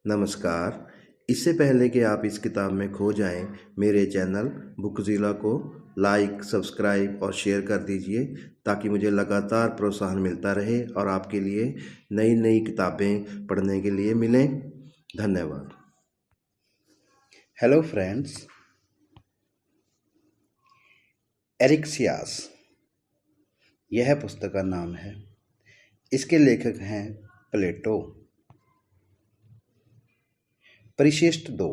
नमस्कार। इससे पहले कि आप इस किताब में खो जाएं, मेरे चैनल बुकज़िला को लाइक, सब्सक्राइब और शेयर कर दीजिए ताकि मुझे लगातार प्रोत्साहन मिलता रहे और आपके लिए नई नई किताबें पढ़ने के लिए मिलें। धन्यवाद। हेलो फ्रेंड्स, एरिक्सियास यह पुस्तक का नाम है। इसके लेखक हैं प्लेटो। परिशिष्ट 2।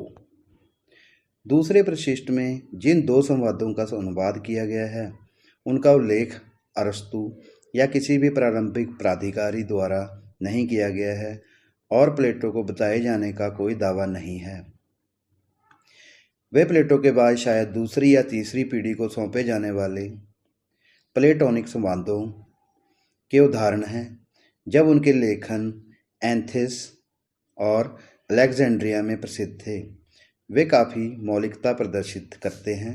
दूसरे परिशिष्ट में जिन दो संवादों का अनुवाद किया गया है उनका उल्लेख अरस्तु या किसी भी प्रारंभिक प्राधिकारी द्वारा नहीं किया गया है और प्लेटो को बताए जाने का कोई दावा नहीं है। वे प्लेटो के बाद शायद दूसरी या तीसरी पीढ़ी को सौंपे जाने वाले प्लेटोनिक संवादों के उदाहरण हैं, जब उनके लेखन एथेंस और अलेक्जेंड्रिया में प्रसिद्ध थे। वे काफ़ी मौलिकता प्रदर्शित करते हैं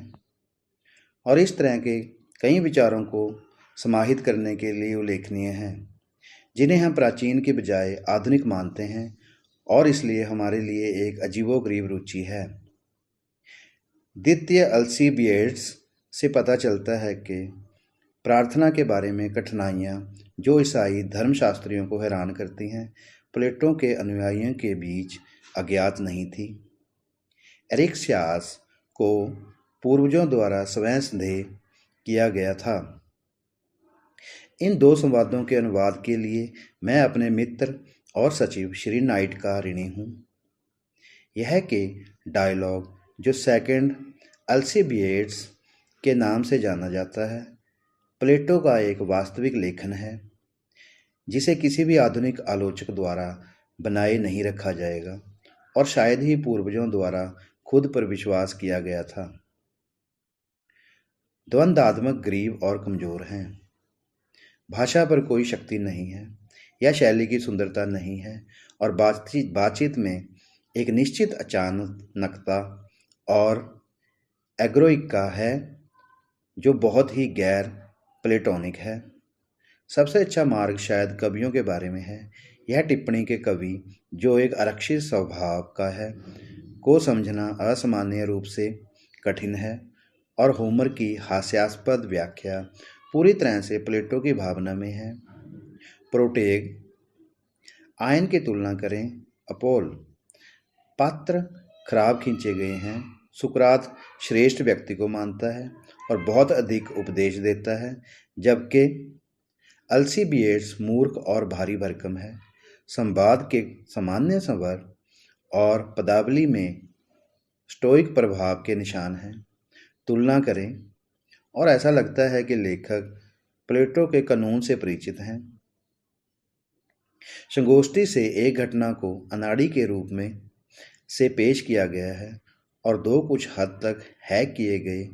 और इस तरह के कई विचारों को समाहित करने के लिए उल्लेखनीय हैं, जिन्हें हम प्राचीन के बजाय आधुनिक मानते हैं और इसलिए हमारे लिए एक अजीबोगरीब रुचि है। द्वितीय अल्सीबिएड्स से पता चलता है कि प्रार्थना के बारे में कठिनाइयाँ जो ईसाई धर्मशास्त्रियों को हैरान करती हैं, प्लेटो के अनुयायियों के बीच अज्ञात नहीं थी। एरिक्सियास को पूर्वजों द्वारा स्वयं संदेह किया गया था। इन दो संवादों के अनुवाद के लिए मैं अपने मित्र और सचिव श्री नाइट का ऋणी हूँ। यह के डायलॉग, जो सेकंड अल्सीबिएड्स के नाम से जाना जाता है, प्लेटो का एक वास्तविक लेखन है जिसे किसी भी आधुनिक आलोचक द्वारा बनाए नहीं रखा जाएगा और शायद ही पूर्वजों द्वारा खुद पर विश्वास किया गया था। द्वंद्वात्मक गरीब और कमज़ोर हैं। भाषा पर कोई शक्ति नहीं है या शैली की सुंदरता नहीं है और बातचीत में एक निश्चित अचानकता और एग्रोइका है जो बहुत ही गैर प्लेटोनिक है। सबसे अच्छा मार्ग शायद कवियों के बारे में है। यह टिप्पणी के कवि, जो एक आरक्षित स्वभाव का है, को समझना असामान्य रूप से कठिन है और होमर की हास्यास्पद व्याख्या पूरी तरह से प्लेटो की भावना में है। प्रोटेग आयन की तुलना करें। अपोल पात्र खराब खींचे गए हैं। सुकरात श्रेष्ठ व्यक्ति को मानता है और बहुत अधिक उपदेश देता है, जबकि अल्सीबिएड्स मूर्ख और भारी भरकम है। संवाद के सामान्य स्वर और पदावली में स्टोइक प्रभाव के निशान हैं। तुलना करें और ऐसा लगता है कि लेखक प्लेटो के कानून से परिचित हैं। संगोष्ठी से एक घटना को अनाड़ी के रूप में से पेश किया गया है और दो कुछ हद तक हैक किए गए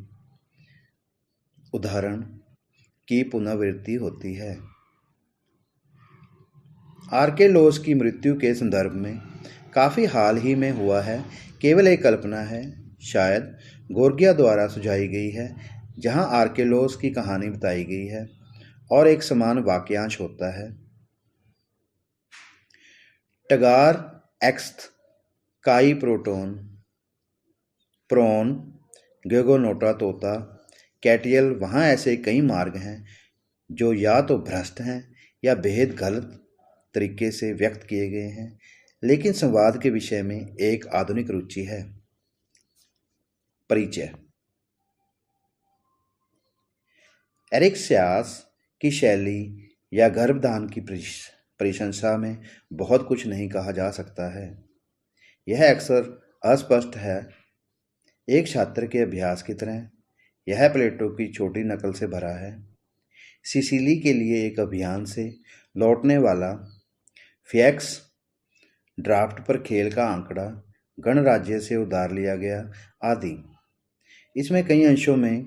उदाहरण की पुनरावृत्ति होती है। आर्केलोस की मृत्यु के संदर्भ में काफ़ी हाल ही में हुआ है, केवल एक कल्पना है, शायद गोर्गिया द्वारा सुझाई गई है, जहां आर्केलोस की कहानी बताई गई है और एक समान वाक्यांश होता है। टगार एक्स्थ काई प्रोटोन प्रोन गेगोनोटा तोता कैटियल। वहाँ ऐसे कई मार्ग हैं जो या तो भ्रष्ट हैं या बेहद गलत तरीके से व्यक्त किए गए हैं, लेकिन संवाद के विषय में एक आधुनिक रुचि है। परिचय। एरिक्सियास की शैली या गर्भधान की प्रशंसा में बहुत कुछ नहीं कहा जा सकता है। यह अक्सर अस्पष्ट है, एक छात्र के अभ्यास की तरह। यह प्लेटो की छोटी नकल से भरा है। सिसिली के लिए एक अभियान से लौटने वाला फैक्स ड्राफ्ट पर खेल का आंकड़ा गणराज्य से उधार लिया गया आदि। इसमें कई अंशों में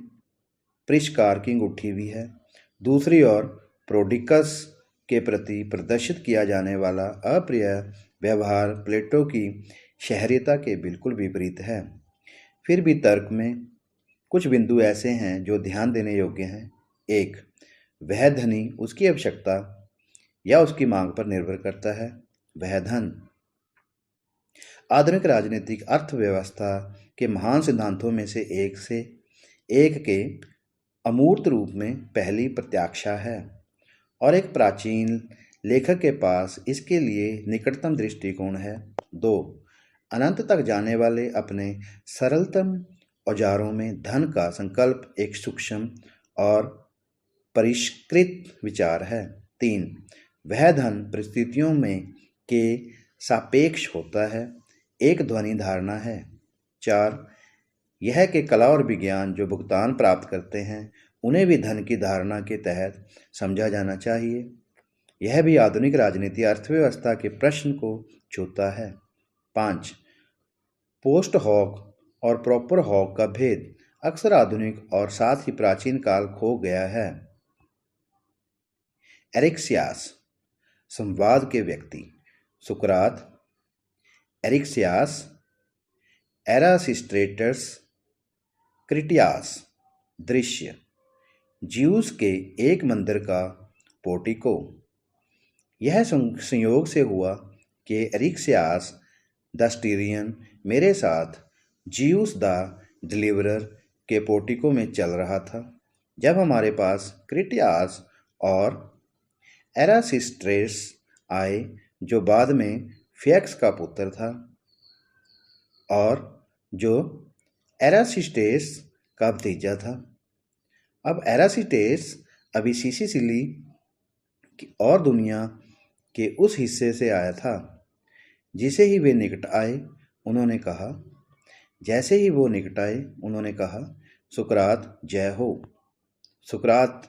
परिष्कार की अंगूठी भी है। दूसरी ओर प्रोडिकस के प्रति प्रदर्शित किया जाने वाला अप्रिय व्यवहार प्लेटो की शहरियता के बिल्कुल विपरीत है। फिर भी तर्क में कुछ बिंदु ऐसे हैं जो ध्यान देने योग्य हैं। एक, वह धनी उसकी आवश्यकता या उसकी मांग पर निर्भर करता है। वह धन आधुनिक राजनीतिक अर्थव्यवस्था के महान सिद्धांतों में से एक के अमूर्त रूप में पहली प्रत्याशा है और एक प्राचीन लेखक के पास इसके लिए निकटतम दृष्टिकोण है। 2. अनंत तक जाने वाले अपने सरलतम औजारों में धन का संकल्प एक सूक्ष्म और परिष्कृत विचार है। 3. वह धन परिस्थितियों में के सापेक्ष होता है, एक ध्वनि धारणा है। 4. यह कि कला और विज्ञान जो भुगतान प्राप्त करते हैं उन्हें भी धन की धारणा के तहत समझा जाना चाहिए। यह भी आधुनिक राजनीति अर्थव्यवस्था के प्रश्न को छूता है। 5. पोस्ट हॉक और प्रॉपर हॉक का भेद अक्सर आधुनिक और साथ ही प्राचीन काल खो गया है। एरिक्सियास, संवाद के व्यक्ति। सुकरात, एरिक्सियास, एरासिस्ट्रेटस, क्रिटियास। दृश्य, ज्यूस के एक मंदिर का पोर्टिको। यह संयोग से हुआ कि एरिक्सियास द स्टीरियन मेरे साथ ज्यूस द डिलीवरर के पोर्टिको में चल रहा था जब हमारे पास क्रिटियास और एरासिस्ट्रेस आए, जो बाद में फियक्स का पुत्र था और जो एरासिस्टेस का भतीजा था। अब एरासिस्टेस अभी सिसिली और दुनिया के उस हिस्से से आया था। जिसे ही वे निकट आए उन्होंने कहा जैसे ही वो निकट आए उन्होंने कहा, सुकरात जय हो। सुकरात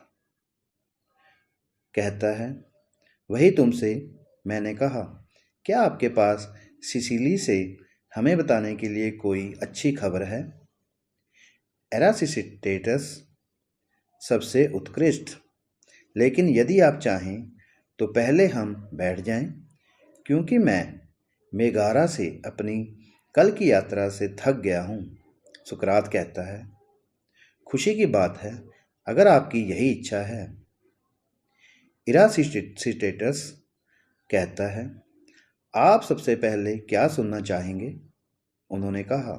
कहता है, वही तुमसे मैंने कहा, क्या आपके पास सिसिली से हमें बताने के लिए कोई अच्छी खबर है? एरासिस्टेटस, सबसे उत्कृष्ट, लेकिन यदि आप चाहें तो पहले हम बैठ जाएं, क्योंकि मैं मेगारा से अपनी कल की यात्रा से थक गया हूँ। सुकरात कहता है, खुशी की बात है अगर आपकी यही इच्छा है। एरासिस्टेटस कहता है, आप सबसे पहले क्या सुनना चाहेंगे? उन्होंने कहा,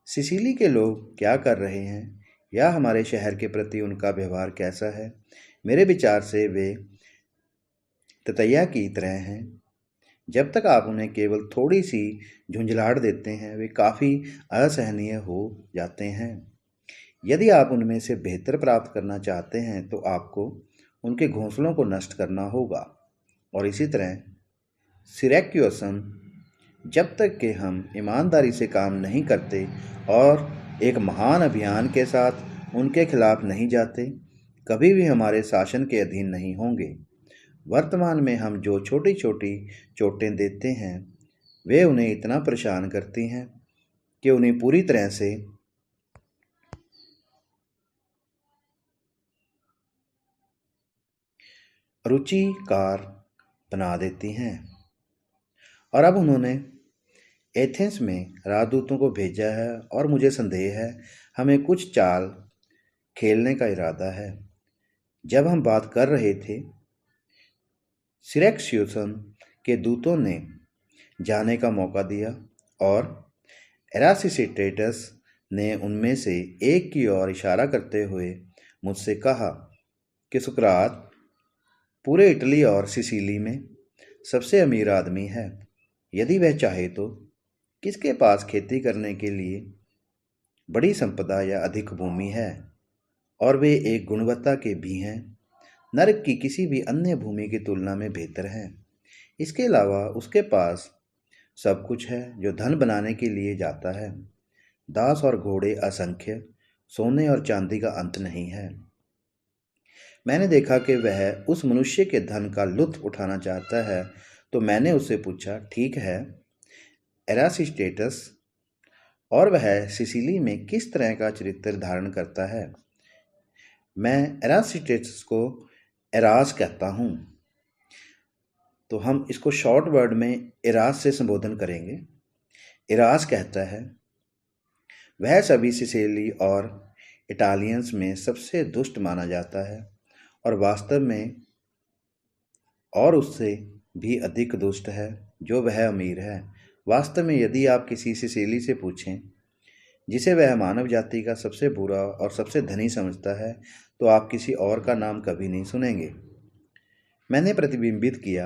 सिसिली के लोग क्या कर रहे हैं या हमारे शहर के प्रति उनका व्यवहार कैसा है? मेरे विचार से वे ततैया की तरह हैं। जब तक आप उन्हें केवल थोड़ी सी झुंझलाहट देते हैं वे काफ़ी असहनीय हो जाते हैं। यदि आप उनमें से बेहतर प्राप्त करना चाहते हैं तो आपको उनके घोंसलों को नष्ट करना होगा। और इसी तरह सिरैक्यूसन, जब तक कि हम ईमानदारी से काम नहीं करते और एक महान अभियान के साथ उनके खिलाफ नहीं जाते, कभी भी हमारे शासन के अधीन नहीं होंगे। वर्तमान में हम जो छोटी छोटी चोटें देते हैं वे उन्हें इतना परेशान करती हैं कि उन्हें पूरी तरह से रुचिकार बना देती हैं। और अब उन्होंने एथेंस में राजदूतों को भेजा है और मुझे संदेह है हमें कुछ चाल खेलने का इरादा है। जब हम बात कर रहे थे, सिरैक्यूसन के दूतों ने जाने का मौका दिया और एरासिस्टेटस ने उनमें से एक की ओर इशारा करते हुए मुझसे कहा कि सुकरात पूरे इटली और सिसिली में सबसे अमीर आदमी है। यदि वह चाहे तो किसके पास खेती करने के लिए बड़ी संपदा या अधिक भूमि है और वे एक गुणवत्ता के भी हैं, नरक की किसी भी अन्य भूमि की तुलना में बेहतर हैं। इसके अलावा उसके पास सब कुछ है जो धन बनाने के लिए जाता है। दास और घोड़े असंख्य, सोने और चांदी का अंत नहीं है। मैंने देखा कि वह उस मनुष्य के धन का लुत्फ उठाना चाहता है, तो मैंने उससे पूछा, ठीक है एरासिस्टेटस, और वह सिसिली में किस तरह का चरित्र धारण करता है? मैं एरासिस्टेटस को एरास कहता हूँ, तो हम इसको शॉर्ट वर्ड में एरास से संबोधन करेंगे। एरास कहता है, वह सभी सिसिली और इटालियंस में सबसे दुष्ट माना जाता है और वास्तव में और उससे भी अधिक दुष्ट है जो वह अमीर है वास्तव में यदि आप किसी सिसिली से पूछें, जिसे वह मानव जाति का सबसे बुरा और सबसे धनी समझता है, तो आप किसी और का नाम कभी नहीं सुनेंगे। मैंने प्रतिबिंबित किया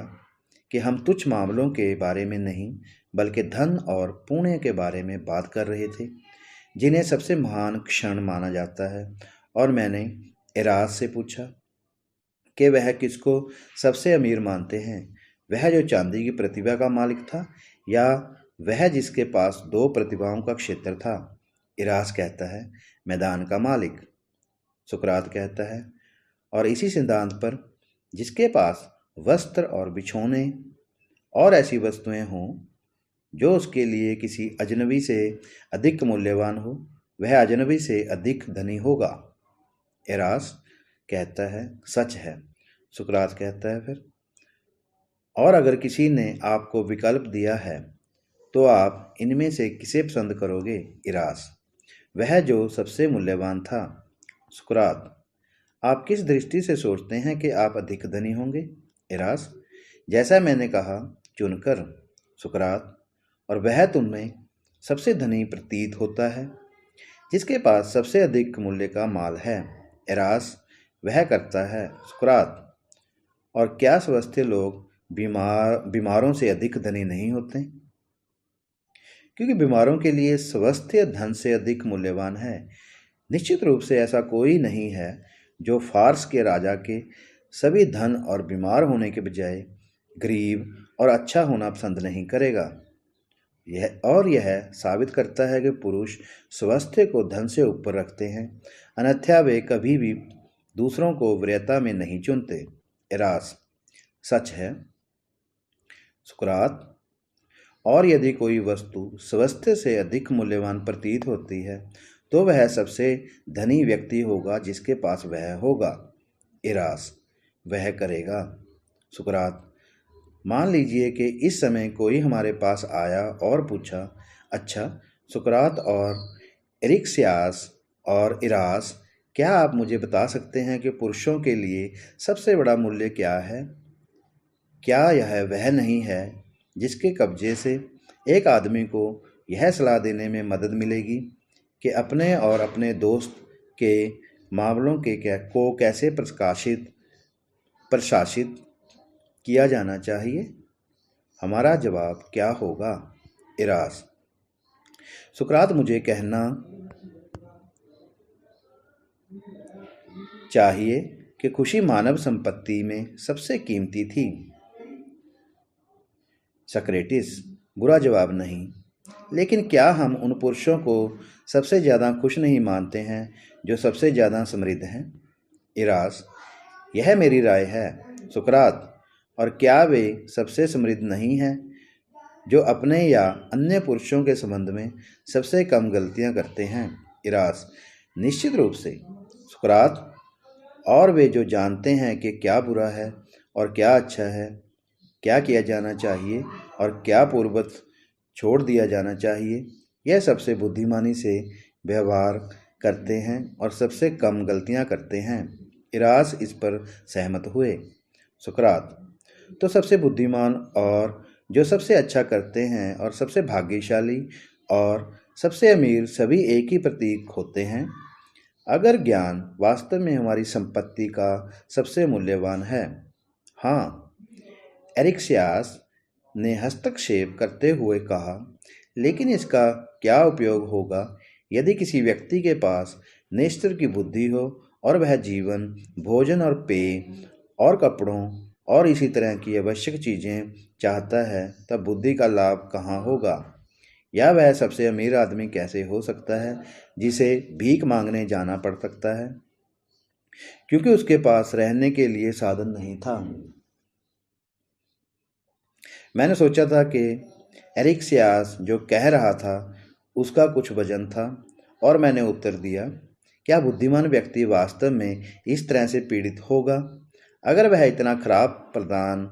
कि हम तुच्छ मामलों के बारे में नहीं, बल्कि धन और पुण्य के बारे में बात कर रहे थे, जिन्हें सबसे महान क्षण माना जाता है। और मैंने एराज से पूछा कि वह किसको सबसे अमीर मानते हैं, वह जो चांदी की प्रतिभा का मालिक था, या वह जिसके पास 2 प्रतिभाओं का क्षेत्र था। एराज कहता है, मैदान का मालिक। सुकरात कहता है, और इसी सिद्धांत पर, जिसके पास वस्त्र और बिछौने और ऐसी वस्तुएं हों जो उसके लिए किसी अजनबी से अधिक मूल्यवान हो, वह अजनबी से अधिक धनी होगा। एरास कहता है, सच है। सुकरात कहता है फिर, और अगर किसी ने आपको विकल्प दिया है तो आप इनमें से किसे पसंद करोगे? एरास, वह जो सबसे मूल्यवान था। सुकरात, आप किस दृष्टि से सोचते हैं कि आप अधिक धनी होंगे? एरास, जैसा मैंने कहा, चुनकर। सुकरात, और वह तुममें सबसे धनी प्रतीत होता है, जिसके पास सबसे अधिक मूल्य का माल है। एरास, वह करता है। सुकरात, और क्या स्वस्थ लोग बीमारों से अधिक धनी नहीं होते? क्योंकि बीमारों के लिए स्वास्थ्य धन से अधिक मूल्यवान है। निश्चित रूप से ऐसा कोई नहीं है जो फारस के राजा के सभी धन और बीमार होने के बजाय गरीब और अच्छा होना पसंद नहीं करेगा। यह साबित करता है कि पुरुष स्वास्थ्य को धन से ऊपर रखते हैं, अन्यथा वे कभी भी दूसरों को वरीयता में नहीं चुनते। एरास, सच है। सुकरात, और यदि कोई वस्तु स्वास्थ्य से अधिक मूल्यवान प्रतीत होती है तो वह सबसे धनी व्यक्ति होगा जिसके पास वह होगा। एरास, वह करेगा। सुकरात, मान लीजिए कि इस समय कोई हमारे पास आया और पूछा, अच्छा सुकरात और एरिक्सियास और इरास, क्या आप मुझे बता सकते हैं कि पुरुषों के लिए सबसे बड़ा मूल्य क्या है? क्या यह वह नहीं है जिसके कब्जे से एक आदमी को यह सलाह देने में मदद मिलेगी कि अपने और अपने दोस्त के मामलों को कैसे प्रशासित किया जाना चाहिए? हमारा जवाब क्या होगा? इरास, सुकरात, मुझे कहना चाहिए कि खुशी मानव संपत्ति में सबसे कीमती थी। सक्रेटिस, बुरा जवाब नहीं, लेकिन क्या हम उन पुरुषों को सबसे ज़्यादा खुश नहीं मानते हैं जो सबसे ज़्यादा समृद्ध हैं? इरास, यह मेरी राय है। सुकरात, और क्या वे सबसे समृद्ध नहीं हैं जो अपने या अन्य पुरुषों के संबंध में सबसे कम गलतियां करते हैं? इरास, निश्चित रूप से। सुकरात, और वे जो जानते हैं कि क्या बुरा है और क्या अच्छा है, क्या किया जाना चाहिए और क्या पूर्ववत छोड़ दिया जाना चाहिए, यह सबसे बुद्धिमानी से व्यवहार करते हैं और सबसे कम गलतियां करते हैं। इरास इस पर सहमत हुए। सुकरात, तो सबसे बुद्धिमान और जो सबसे अच्छा करते हैं और सबसे भाग्यशाली और सबसे अमीर सभी एक ही प्रतीक होते हैं। अगर ज्ञान वास्तव में हमारी संपत्ति का सबसे मूल्यवान है। हाँ, एरिक्सियास ने हस्तक्षेप करते हुए कहा, लेकिन इसका क्या उपयोग होगा यदि किसी व्यक्ति के पास नेत्र की बुद्धि हो और वह जीवन, भोजन और पेय और कपड़ों और इसी तरह की आवश्यक चीज़ें चाहता है, तब बुद्धि का लाभ कहाँ होगा? या वह सबसे अमीर आदमी कैसे हो सकता है जिसे भीख मांगने जाना पड़ सकता है क्योंकि उसके पास रहने के लिए साधन नहीं था? मैंने सोचा था कि एरिक्सियास जो कह रहा था उसका कुछ वजन था, और मैंने उत्तर दिया, क्या बुद्धिमान व्यक्ति वास्तव में इस तरह से पीड़ित होगा? अगर वह इतना खराब प्रदान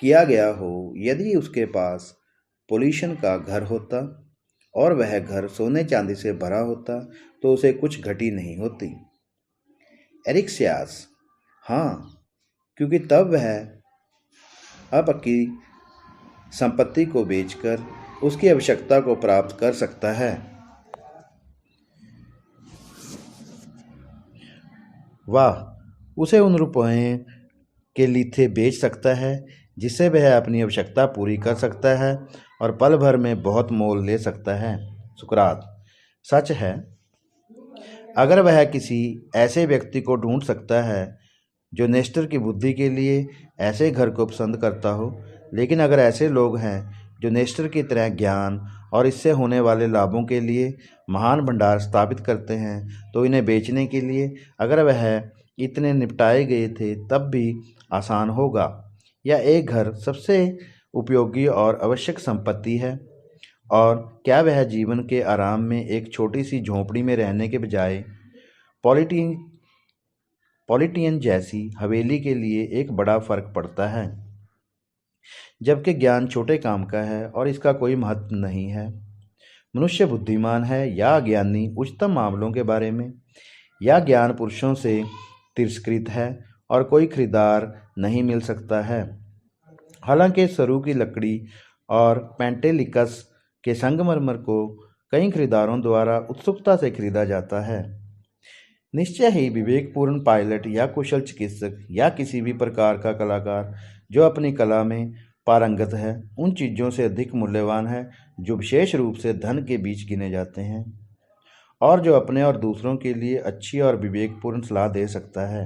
किया गया हो, यदि उसके पास पोल्यूशन का घर होता और वह घर सोने चांदी से भरा होता, तो उसे कुछ घटी नहीं होती। एरिक्सियास, हाँ, क्योंकि तब वह अपनी संपत्ति को बेचकर उसकी आवश्यकता को प्राप्त कर सकता है। वह उसे उन रुपयों के लिथे बेच सकता है जिससे वह अपनी आवश्यकता पूरी कर सकता है और पल भर में बहुत मोल ले सकता है। सुकरात: सच है, अगर वह किसी ऐसे व्यक्ति को ढूंढ सकता है जो नेस्टर की बुद्धि के लिए ऐसे घर को पसंद करता हो, लेकिन अगर ऐसे लोग हैं जो नेस्टर की तरह ज्ञान और इससे होने वाले लाभों के लिए महान भंडार स्थापित करते हैं, तो इन्हें बेचने के लिए अगर वह इतने निपटाए गए थे तब भी आसान होगा। यह एक घर सबसे उपयोगी और आवश्यक संपत्ति है, और क्या वह जीवन के आराम में एक छोटी सी झोंपड़ी में रहने के बजाय पॉलिटियन जैसी हवेली के लिए एक बड़ा फर्क पड़ता है, जबकि ज्ञान छोटे काम का है और इसका कोई महत्व नहीं है। मनुष्य बुद्धिमान है या अज्ञानी उच्चतम मामलों के बारे में, या ज्ञान पुरुषों से तिरस्कृत है और कोई खरीदार नहीं मिल सकता है। हालांकि सरू की लकड़ी और पेंटेलिकस के संगमरमर को कई खरीदारों द्वारा उत्सुकता से खरीदा जाता है। निश्चय ही विवेकपूर्ण पायलट या कुशल चिकित्सक या किसी भी प्रकार का कलाकार जो अपनी कला में पारंगत है, उन चीज़ों से अधिक मूल्यवान है जो विशेष रूप से धन के बीच गिने जाते हैं, और जो अपने और दूसरों के लिए अच्छी और विवेकपूर्ण सलाह दे सकता है।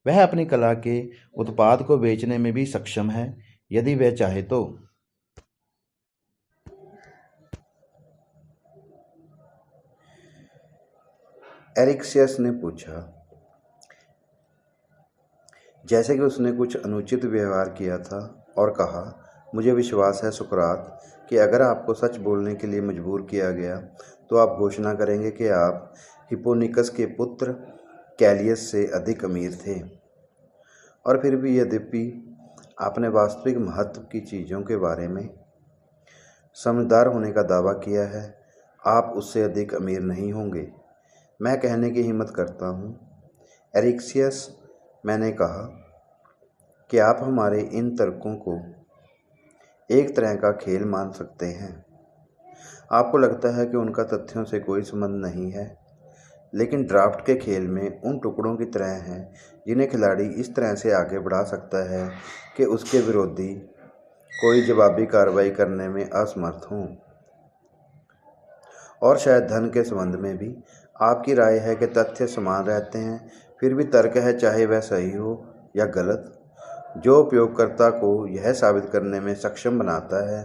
वह अपनी कला के उत्पाद को बेचने में भी सक्षम है यदि वह चाहे तो। एरिक्सियस ने पूछा, जैसे कि उसने कुछ अनुचित व्यवहार किया था, और कहा, मुझे विश्वास है सुकरात कि अगर आपको सच बोलने के लिए मजबूर किया गया तो आप घोषणा करेंगे कि आप हिप्पोनिकस के पुत्र कैलियस से अधिक अमीर थे, और फिर भी यद्यपि आपने वास्तविक महत्व की चीज़ों के बारे में समझदार होने का दावा किया है, आप उससे अधिक अमीर नहीं होंगे। मैं कहने की हिम्मत करता हूँ, एरिक्सियस, मैंने कहा कि आप हमारे इन तर्कों को एक तरह का खेल मान सकते हैं। आपको लगता है कि उनका तथ्यों से कोई संबंध नहीं है, लेकिन ड्राफ्ट के खेल में उन टुकड़ों की तरह हैं जिन्हें खिलाड़ी इस तरह से आगे बढ़ा सकता है कि उसके विरोधी कोई जवाबी कार्रवाई करने में असमर्थ हों। और शायद धन के संबंध में भी आपकी राय है कि तथ्य समान रहते हैं, फिर भी तर्क है, चाहे वह सही हो या गलत, जो उपयोगकर्ता को यह साबित करने में सक्षम बनाता है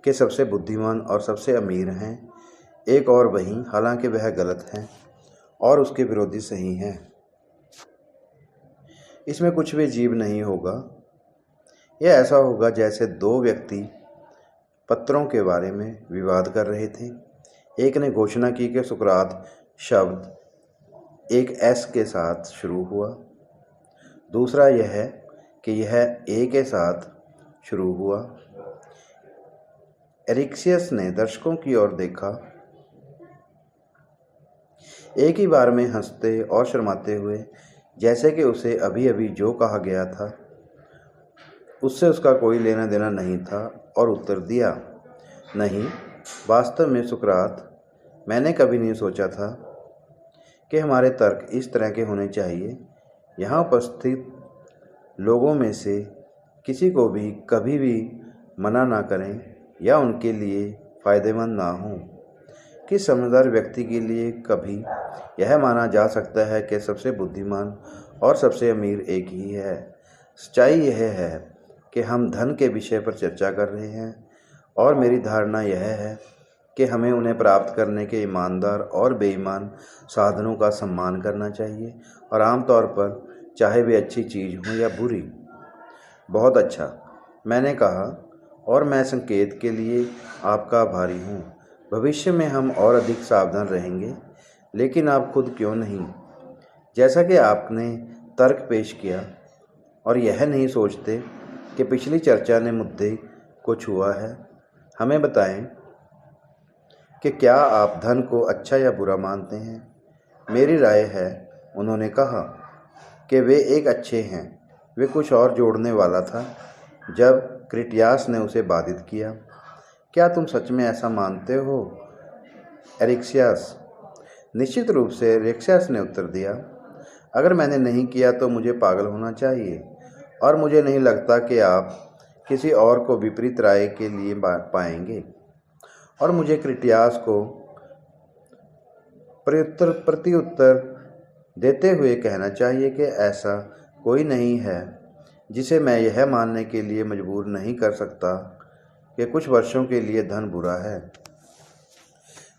कि सबसे बुद्धिमान और सबसे अमीर हैं एक और वही, हालांकि वह गलत है और उसके विरोधी सही हैं। इसमें कुछ भी अजीब नहीं होगा। यह ऐसा होगा जैसे दो व्यक्ति पत्रों के बारे में विवाद कर रहे थे। एक ने घोषणा की कि सुकरात शब्द एक एस के साथ शुरू हुआ, दूसरा यह है कि यह ए के साथ शुरू हुआ। एरिक्सियस ने दर्शकों की ओर देखा, एक ही बार में हंसते और शर्माते हुए, जैसे कि उसे अभी अभी जो कहा गया था उससे उसका कोई लेना देना नहीं था, और उत्तर दिया, नहीं, वास्तव में सुकरात, मैंने कभी नहीं सोचा था कि हमारे तर्क इस तरह के होने चाहिए। यहाँ उपस्थित लोगों में से किसी को भी कभी भी मना ना करें या उनके लिए फ़ायदेमंद ना हो। कि समझदार व्यक्ति के लिए कभी यह माना जा सकता है कि सबसे बुद्धिमान और सबसे अमीर एक ही है। सच्चाई यह है कि हम धन के विषय पर चर्चा कर रहे हैं, और मेरी धारणा यह है कि हमें उन्हें प्राप्त करने के ईमानदार और बेईमान साधनों का सम्मान करना चाहिए, और आमतौर पर चाहे वे अच्छी चीज़ हो या बुरी। बहुत अच्छा, मैंने कहा, और मैं संकेत के लिए आपका आभारी हूँ। भविष्य में हम और अधिक सावधान रहेंगे, लेकिन आप खुद क्यों नहीं, जैसा कि आपने तर्क पेश किया, और यह नहीं सोचते कि पिछली चर्चा ने मुद्दे को छुआ है, हमें बताएं कि क्या आप धन को अच्छा या बुरा मानते हैं। मेरी राय है, उन्होंने कहा, कि वे एक अच्छे हैं। वे कुछ और जोड़ने वाला था जब क्रिटियास ने उसे बाधित किया। क्या तुम सच में ऐसा मानते हो एरिक्सियस? निश्चित रूप से, एरिक्सियस ने उत्तर दिया। अगर मैंने नहीं किया तो मुझे पागल होना चाहिए, और मुझे नहीं लगता कि आप किसी और को विपरीत राय के लिए पाएंगे। और मुझे क्रिटियास को प्रत्युत्तर देते हुए कहना चाहिए कि ऐसा कोई नहीं है जिसे मैं यह मानने के लिए मजबूर नहीं कर सकता कि कुछ वर्षों के लिए धन बुरा है।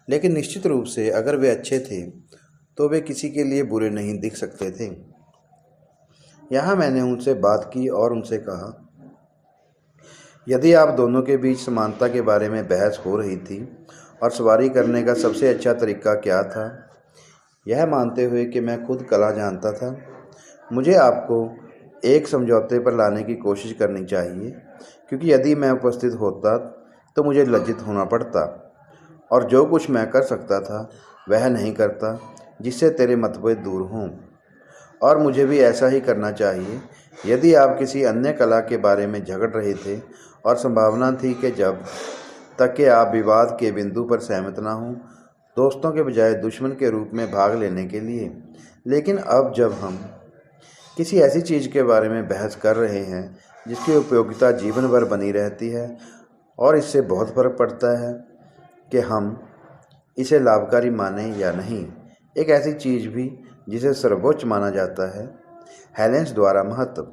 लेकिन निश्चित रूप से अगर वे अच्छे थे तो वे किसी के लिए बुरे नहीं दिख सकते थे। यहाँ मैंने उनसे बात की और उनसे कहा, यदि आप दोनों के बीच समानता के बारे में बहस हो रही थी और सवारी करने का सबसे अच्छा तरीका क्या था, यह मानते हुए कि मैं खुद कला जानता था, मुझे आपको एक समझौते पर लाने की कोशिश करनी चाहिए, क्योंकि यदि मैं उपस्थित होता तो मुझे लज्जित होना पड़ता और जो कुछ मैं कर सकता था वह नहीं करता, जिससे तेरे मतभेद दूर हों। और मुझे भी ऐसा ही करना चाहिए यदि आप किसी अन्य कला के बारे में झगड़ रहे थे और संभावना थी कि जब तक कि आप विवाद के बिंदु पर सहमत ना हों, दोस्तों के बजाय दुश्मन के रूप में भाग लेने के लिए। लेकिन अब जब हम किसी ऐसी चीज़ के बारे में बहस कर रहे हैं जिसकी उपयोगिता जीवन भर बनी रहती है और इससे बहुत फर्क पड़ता है कि हम इसे लाभकारी माने या नहीं, एक ऐसी चीज़ भी जिसे सर्वोच्च माना जाता है, हेलेंस द्वारा महत्व।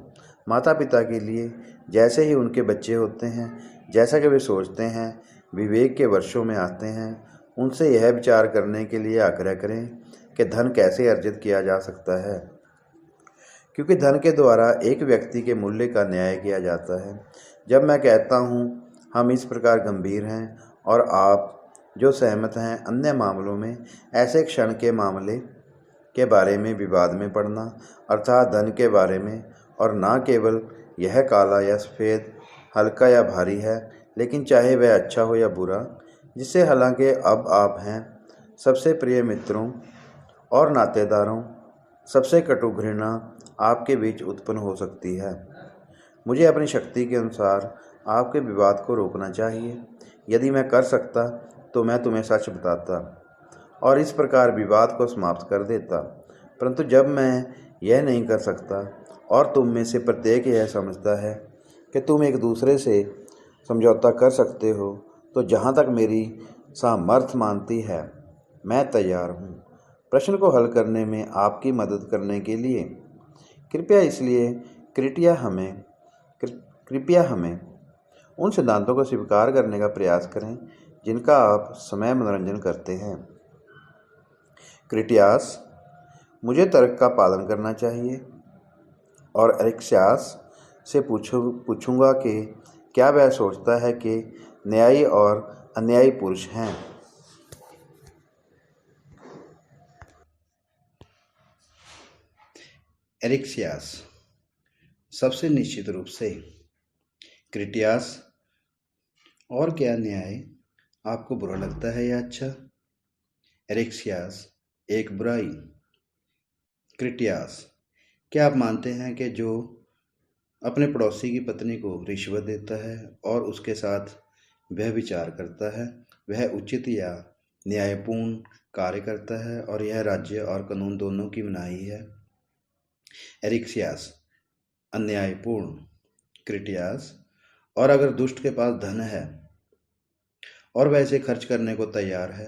माता पिता के लिए जैसे ही उनके बच्चे होते हैं, जैसा कि वे सोचते हैं, विवेक के वर्षों में आते हैं, उनसे यह विचार करने के लिए आग्रह करें कि धन कैसे अर्जित किया जा सकता है, क्योंकि धन के द्वारा एक व्यक्ति के मूल्य का न्याय किया जाता है। जब मैं कहता हूँ हम इस प्रकार गंभीर हैं और आप जो सहमत हैं अन्य मामलों में, ऐसे क्षण के मामले के बारे में विवाद में पड़ना, अर्थात धन के बारे में, और ना केवल यह काला या सफ़ेद, हल्का या भारी है, लेकिन चाहे वह अच्छा हो या बुरा, जिससे हालांकि अब आप हैं सबसे प्रिय मित्रों और नातेदारों, सबसे कटु घृणा आपके बीच उत्पन्न हो सकती है। मुझे अपनी शक्ति के अनुसार आपके विवाद को रोकना चाहिए। यदि मैं कर सकता तो मैं तुम्हें सच बताता और इस प्रकार विवाद को समाप्त कर देता, परंतु जब मैं यह नहीं कर सकता और तुम में से प्रत्येक यह समझता है कि तुम एक दूसरे से समझौता कर सकते हो, तो जहाँ तक मेरी सामर्थ्य मानती है मैं तैयार हूँ प्रश्न को हल करने में आपकी मदद करने के लिए। कृपया हमें उन सिद्धांतों को स्वीकार करने का प्रयास करें जिनका आप समय मनोरंजन करते हैं। क्रिटियास, मुझे तर्क का पालन करना चाहिए, और एरिक्सियस से पूछूंगा कि क्या वह सोचता है कि न्यायी और अन्यायी पुरुष हैं। एरिक्सियस, सबसे निश्चित रूप से। क्रिटियास, और क्या न्याय आपको बुरा लगता है या अच्छा? एरिक्सियस, एक बुराई। क्रिटियास, क्या आप मानते हैं कि जो अपने पड़ोसी की पत्नी को रिश्वत देता है और उसके साथ व्यभिचार करता है, वह उचित या न्यायपूर्ण कार्य करता है और यह राज्य और कानून दोनों की मनाही है? एरिक्सियस, अन्यायपूर्ण। क्रिटियास, और अगर दुष्ट के पास धन है और वह इसे खर्च करने को तैयार है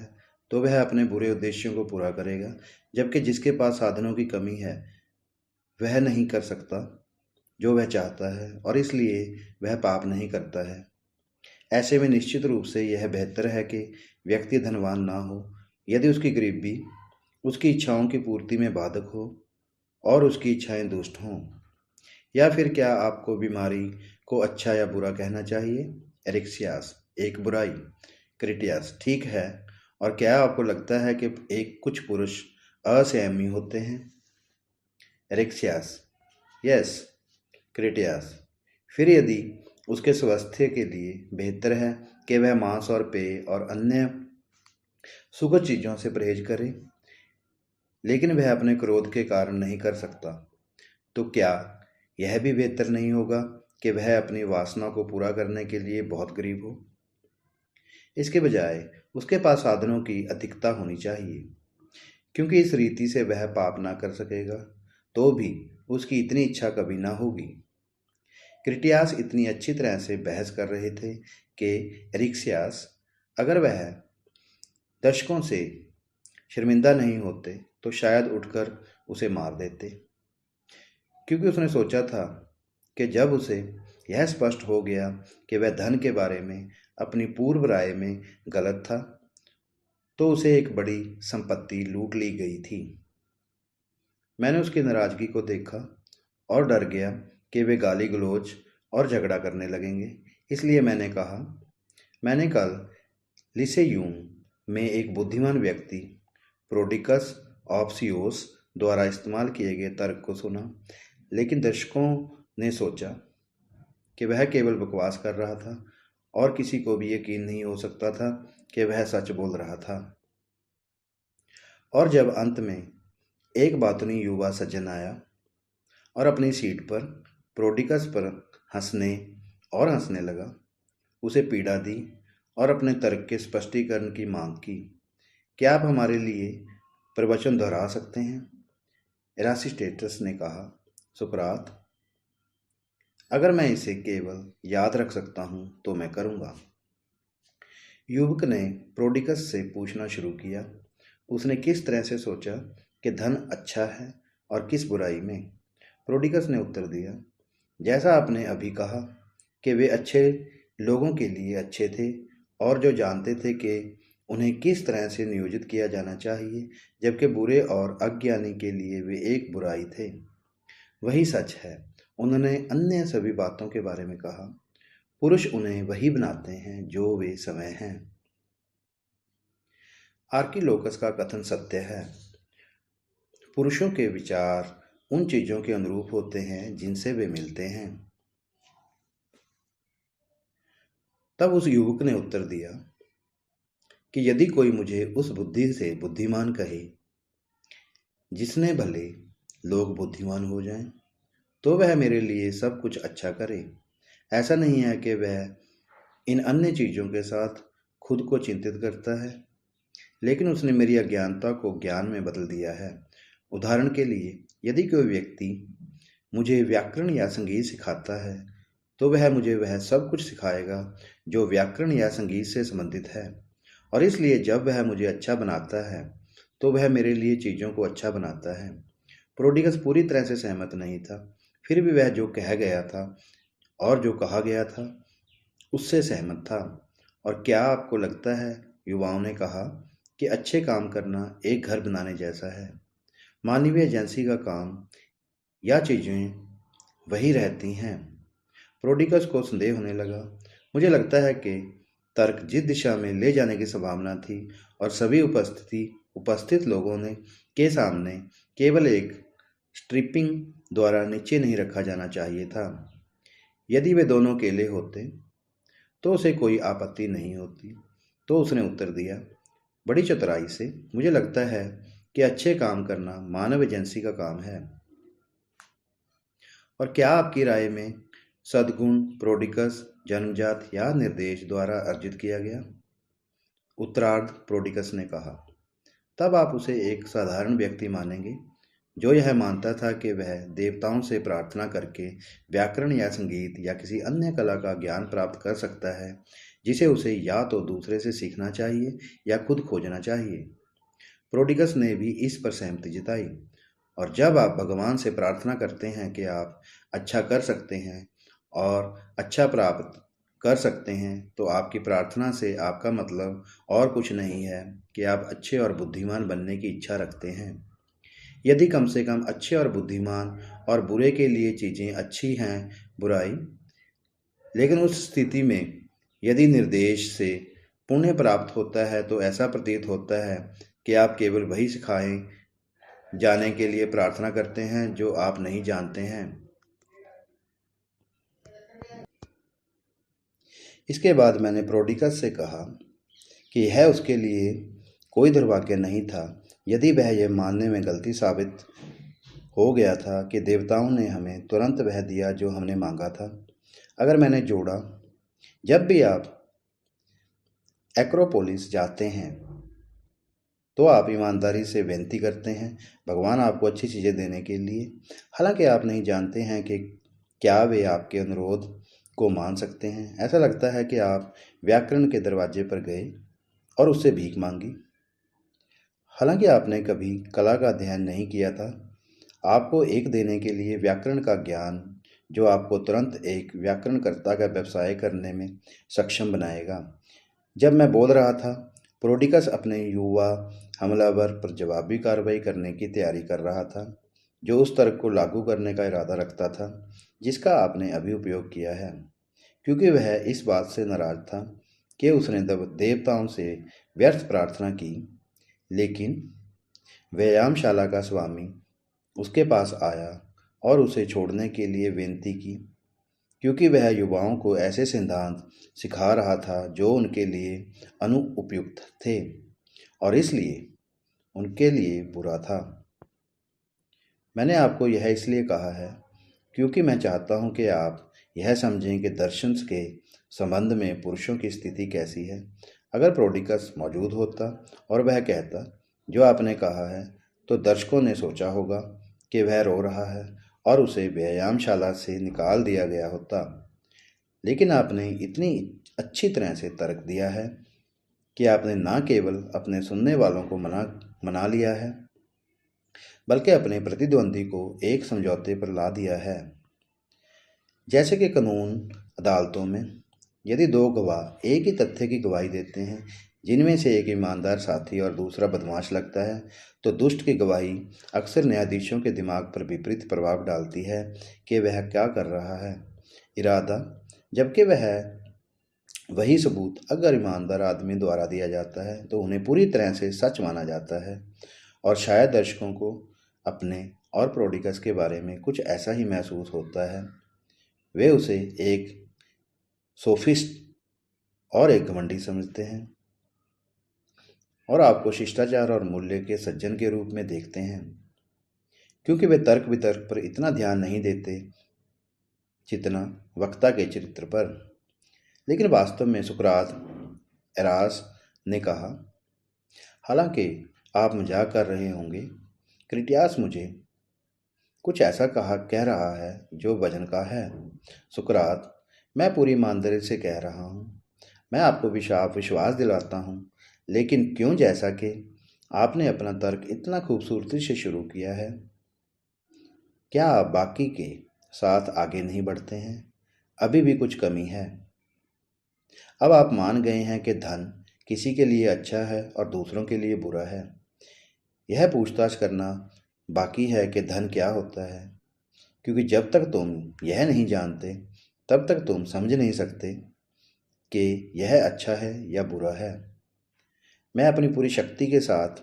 तो वह अपने बुरे उद्देश्यों को पूरा करेगा, जबकि जिसके पास साधनों की कमी है वह नहीं कर सकता जो वह चाहता है और इसलिए वह पाप नहीं करता है। ऐसे में निश्चित रूप से यह बेहतर है कि व्यक्ति धनवान ना हो यदि उसकी गरीबी उसकी इच्छाओं की पूर्ति में बाधक हो और उसकी इच्छाएं दुष्ट हों। या फिर क्या आपको बीमारी को अच्छा या बुरा कहना चाहिए? एरिक्सियस, एक बुराई। क्रिटियास, ठीक है, और क्या आपको लगता है कि कुछ पुरुष असंयमी होते हैं? एरिक्सियस, यस। क्रिटियास, फिर यदि उसके स्वास्थ्य के लिए बेहतर है कि वह मांस और पेय और अन्य सुखद चीज़ों से परहेज करे, लेकिन वह अपने क्रोध के कारण नहीं कर सकता, तो क्या यह भी बेहतर नहीं होगा कि वह अपनी वासना को पूरा करने के लिए बहुत गरीब हो? इसके बजाय उसके पास साधनों की अधिकता होनी चाहिए, क्योंकि इस रीति से वह पाप ना कर सकेगा, तो भी उसकी इतनी इच्छा कभी ना होगी। क्रिटियास इतनी अच्छी तरह से बहस कर रहे थे कि एरिक्सियास, अगर वह दर्शकों से शर्मिंदा नहीं होते तो शायद उठकर उसे मार देते, क्योंकि उसने सोचा था कि जब उसे यह स्पष्ट हो गया कि वह धन के बारे में अपनी पूर्व राय में गलत था, तो उसे एक बड़ी संपत्ति लूट ली गई थी। मैंने उसकी नाराजगी को देखा और डर गया कि वे गाली गलौज और झगड़ा करने लगेंगे। इसलिए मैंने कहा, मैंने कल लिसेयूम में एक बुद्धिमान व्यक्ति प्रोडिकस ऑप्सियोस द्वारा इस्तेमाल किए गए तर्क को सुना, लेकिन दर्शकों ने सोचा कि वह केवल बकवास कर रहा था और किसी को भी यकीन नहीं हो सकता था कि वह सच बोल रहा था। और जब अंत में एक बातूनी युवा सज्जन आया और अपनी सीट पर प्रोडिकस पर हंसने लगा, उसे पीड़ा दी और अपने तर्क के स्पष्टीकरण की मांग की। क्या आप हमारे लिए प्रवचन दोहरा सकते हैं? एरासिस्टेटस ने कहा, सुकरात, अगर मैं इसे केवल याद रख सकता हूं तो मैं करूंगा। युवक ने प्रोडिकस से पूछना शुरू किया, उसने किस तरह से सोचा कि धन अच्छा है और किस बुराई में। प्रोडिकस ने उत्तर दिया, जैसा आपने अभी कहा कि वे अच्छे लोगों के लिए अच्छे थे और जो जानते थे कि उन्हें किस तरह से नियोजित किया जाना चाहिए, जबकि बुरे और अज्ञानी के लिए वे एक बुराई थे। वही सच है। उन्होंने अन्य सभी बातों के बारे में कहा। पुरुष उन्हें वही बनाते हैं जो वे समय हैं। आर्किलोकस का कथन सत्य है। पुरुषों के विचार उन चीजों के अनुरूप होते हैं जिनसे वे मिलते हैं। तब उस युवक ने उत्तर दिया कि यदि कोई मुझे उस बुद्धि से बुद्धिमान कहे जिसने भले लोग बुद्धिमान हो जाएं, तो वह मेरे लिए सब कुछ अच्छा करे। ऐसा नहीं है कि वह इन अन्य चीजों के साथ खुद को चिंतित करता है, लेकिन उसने मेरी अज्ञानता को ज्ञान में बदल दिया है। उदाहरण के लिए, यदि कोई व्यक्ति मुझे व्याकरण या संगीत सिखाता है, तो वह मुझे वह सब कुछ सिखाएगा जो व्याकरण या संगीत से संबंधित है। और इसलिए जब वह मुझे अच्छा बनाता है, तो वह मेरे लिए चीज़ों को अच्छा बनाता है। प्रोडिगस पूरी तरह से सहमत नहीं था, फिर भी वह जो कह गया था और जो कहा गया था उससे सहमत था। और क्या आपको लगता है, युवाओं ने कहा, कि अच्छे काम करना एक घर बनाने जैसा है? मानवीय एजेंसी का काम या चीज़ें वही रहती हैं। प्रोडिकस को संदेह होने लगा। मुझे लगता है कि तर्क जिस दिशा में ले जाने की संभावना थी और सभी उपस्थित लोगों ने के सामने केवल एक स्ट्रिपिंग द्वारा नीचे नहीं रखा जाना चाहिए था। यदि वे दोनों अकेले होते तो उसे कोई आपत्ति नहीं होती। तो उसने उत्तर दिया बड़ी चतुराई से, मुझे लगता है कि अच्छे काम करना मानव एजेंसी का काम है। और क्या आपकी राय में सद्गुण प्रोडिकस जन्मजात या निर्देश द्वारा अर्जित किया गया? उत्तरार्ध प्रोडिकस ने कहा। तब आप उसे एक साधारण व्यक्ति मानेंगे जो यह मानता था कि वह देवताओं से प्रार्थना करके व्याकरण या संगीत या किसी अन्य कला का ज्ञान प्राप्त कर सकता है, जिसे उसे या तो दूसरे से सीखना चाहिए या खुद खोजना चाहिए। प्रोडिगस ने भी इस पर सहमति जताई। और जब आप भगवान से प्रार्थना करते हैं कि आप अच्छा कर सकते हैं और अच्छा प्राप्त कर सकते हैं, तो आपकी प्रार्थना से आपका मतलब और कुछ नहीं है कि आप अच्छे और बुद्धिमान बनने की इच्छा रखते हैं। यदि कम से कम अच्छे और बुद्धिमान और बुरे के लिए चीज़ें अच्छी हैं बुराई, लेकिन उस स्थिति में यदि निर्देश से पुण्य प्राप्त होता है तो ऐसा प्रतीत होता है कि आप केवल वही सिखाए जाने के लिए प्रार्थना करते हैं जो आप नहीं जानते हैं। इसके बाद मैंने प्रोडिकस से कहा कि यह उसके लिए कोई दुर्भाग्य नहीं था यदि वह यह मानने में गलती साबित हो गया था कि देवताओं ने हमें तुरंत वह दिया जो हमने मांगा था। अगर मैंने जोड़ा, जब भी आप एक्रोपोलिस जाते हैं तो आप ईमानदारी से विनती करते हैं भगवान आपको अच्छी चीज़ें देने के लिए, हालांकि आप नहीं जानते हैं कि क्या वे आपके अनुरोध को मान सकते हैं। ऐसा लगता है कि आप व्याकरण के दरवाजे पर गए और उससे भीख मांगी, हालांकि आपने कभी कला का अध्ययन नहीं किया था। आपको एक देने के लिए व्याकरण का ज्ञान जो आपको तुरंत एक व्याकरणकर्ता का व्यवसाय करने में सक्षम बनाएगा। जब मैं बोल रहा था, प्रोडिकस अपने युवा हमलावर पर जवाबी कार्रवाई करने की तैयारी कर रहा था, जो उस तर्क को लागू करने का इरादा रखता था जिसका आपने अभी उपयोग किया है, क्योंकि वह इस बात से नाराज था कि उसने देवताओं से व्यर्थ प्रार्थना की। लेकिन व्यायामशाला का स्वामी उसके पास आया और उसे छोड़ने के लिए विनती की, क्योंकि वह युवाओं को ऐसे सिद्धांत सिखा रहा था जो उनके लिए अनुपयुक्त थे और इसलिए उनके लिए बुरा था। मैंने आपको यह इसलिए कहा है क्योंकि मैं चाहता हूं कि आप यह समझें कि दर्शन के संबंध में पुरुषों की स्थिति कैसी है। अगर प्रोडिकस मौजूद होता और वह कहता जो आपने कहा है, तो दर्शकों ने सोचा होगा कि वह रो रहा है और उसे व्यायामशाला से निकाल दिया गया होता। लेकिन आपने इतनी अच्छी तरह से तर्क दिया है कि आपने न केवल अपने सुनने वालों को मना लिया है, बल्कि अपने प्रतिद्वंदी को एक समझौते पर ला दिया है। जैसे कि कानून अदालतों में यदि दो गवाह एक ही तथ्य की गवाही देते हैं, जिनमें से एक ईमानदार साथी और दूसरा बदमाश लगता है, तो दुष्ट की गवाही अक्सर न्यायाधीशों के दिमाग पर विपरीत प्रभाव डालती है कि वह क्या कर रहा है इरादा, जबकि वही सबूत अगर ईमानदार आदमी द्वारा दिया जाता है तो उन्हें पूरी तरह से सच माना जाता है। और शायद दर्शकों को अपने और प्रोडिकस के बारे में कुछ ऐसा ही महसूस होता है। वे उसे एक सोफिस्ट और एक घमंडी समझते हैं और आपको शिष्टाचार और मूल्य के सज्जन के रूप में देखते हैं, क्योंकि वे तर्क वितर्क पर इतना ध्यान नहीं देते जितना वक्ता के चरित्र पर। लेकिन वास्तव में सुकरात एरास ने कहा, हालांकि आप मजाक कर रहे होंगे, क्रिटियास मुझे कुछ ऐसा कह रहा है जो वजन का है। सुकरात, मैं पूरी ईमानदारी से कह रहा हूँ, मैं आपको विश्वास दिलाता हूँ, लेकिन क्यों जैसा कि आपने अपना तर्क इतना खूबसूरती से शुरू किया है, क्या आप बाकी के साथ आगे नहीं बढ़ते हैं? अभी भी कुछ कमी है। अब आप मान गए हैं कि धन किसी के लिए अच्छा है और दूसरों के लिए बुरा है। यह पूछताछ करना बाकी है कि धन क्या होता है, क्योंकि जब तक तुम यह नहीं जानते तब तक तुम समझ नहीं सकते कि यह अच्छा है या बुरा है। मैं अपनी पूरी शक्ति के साथ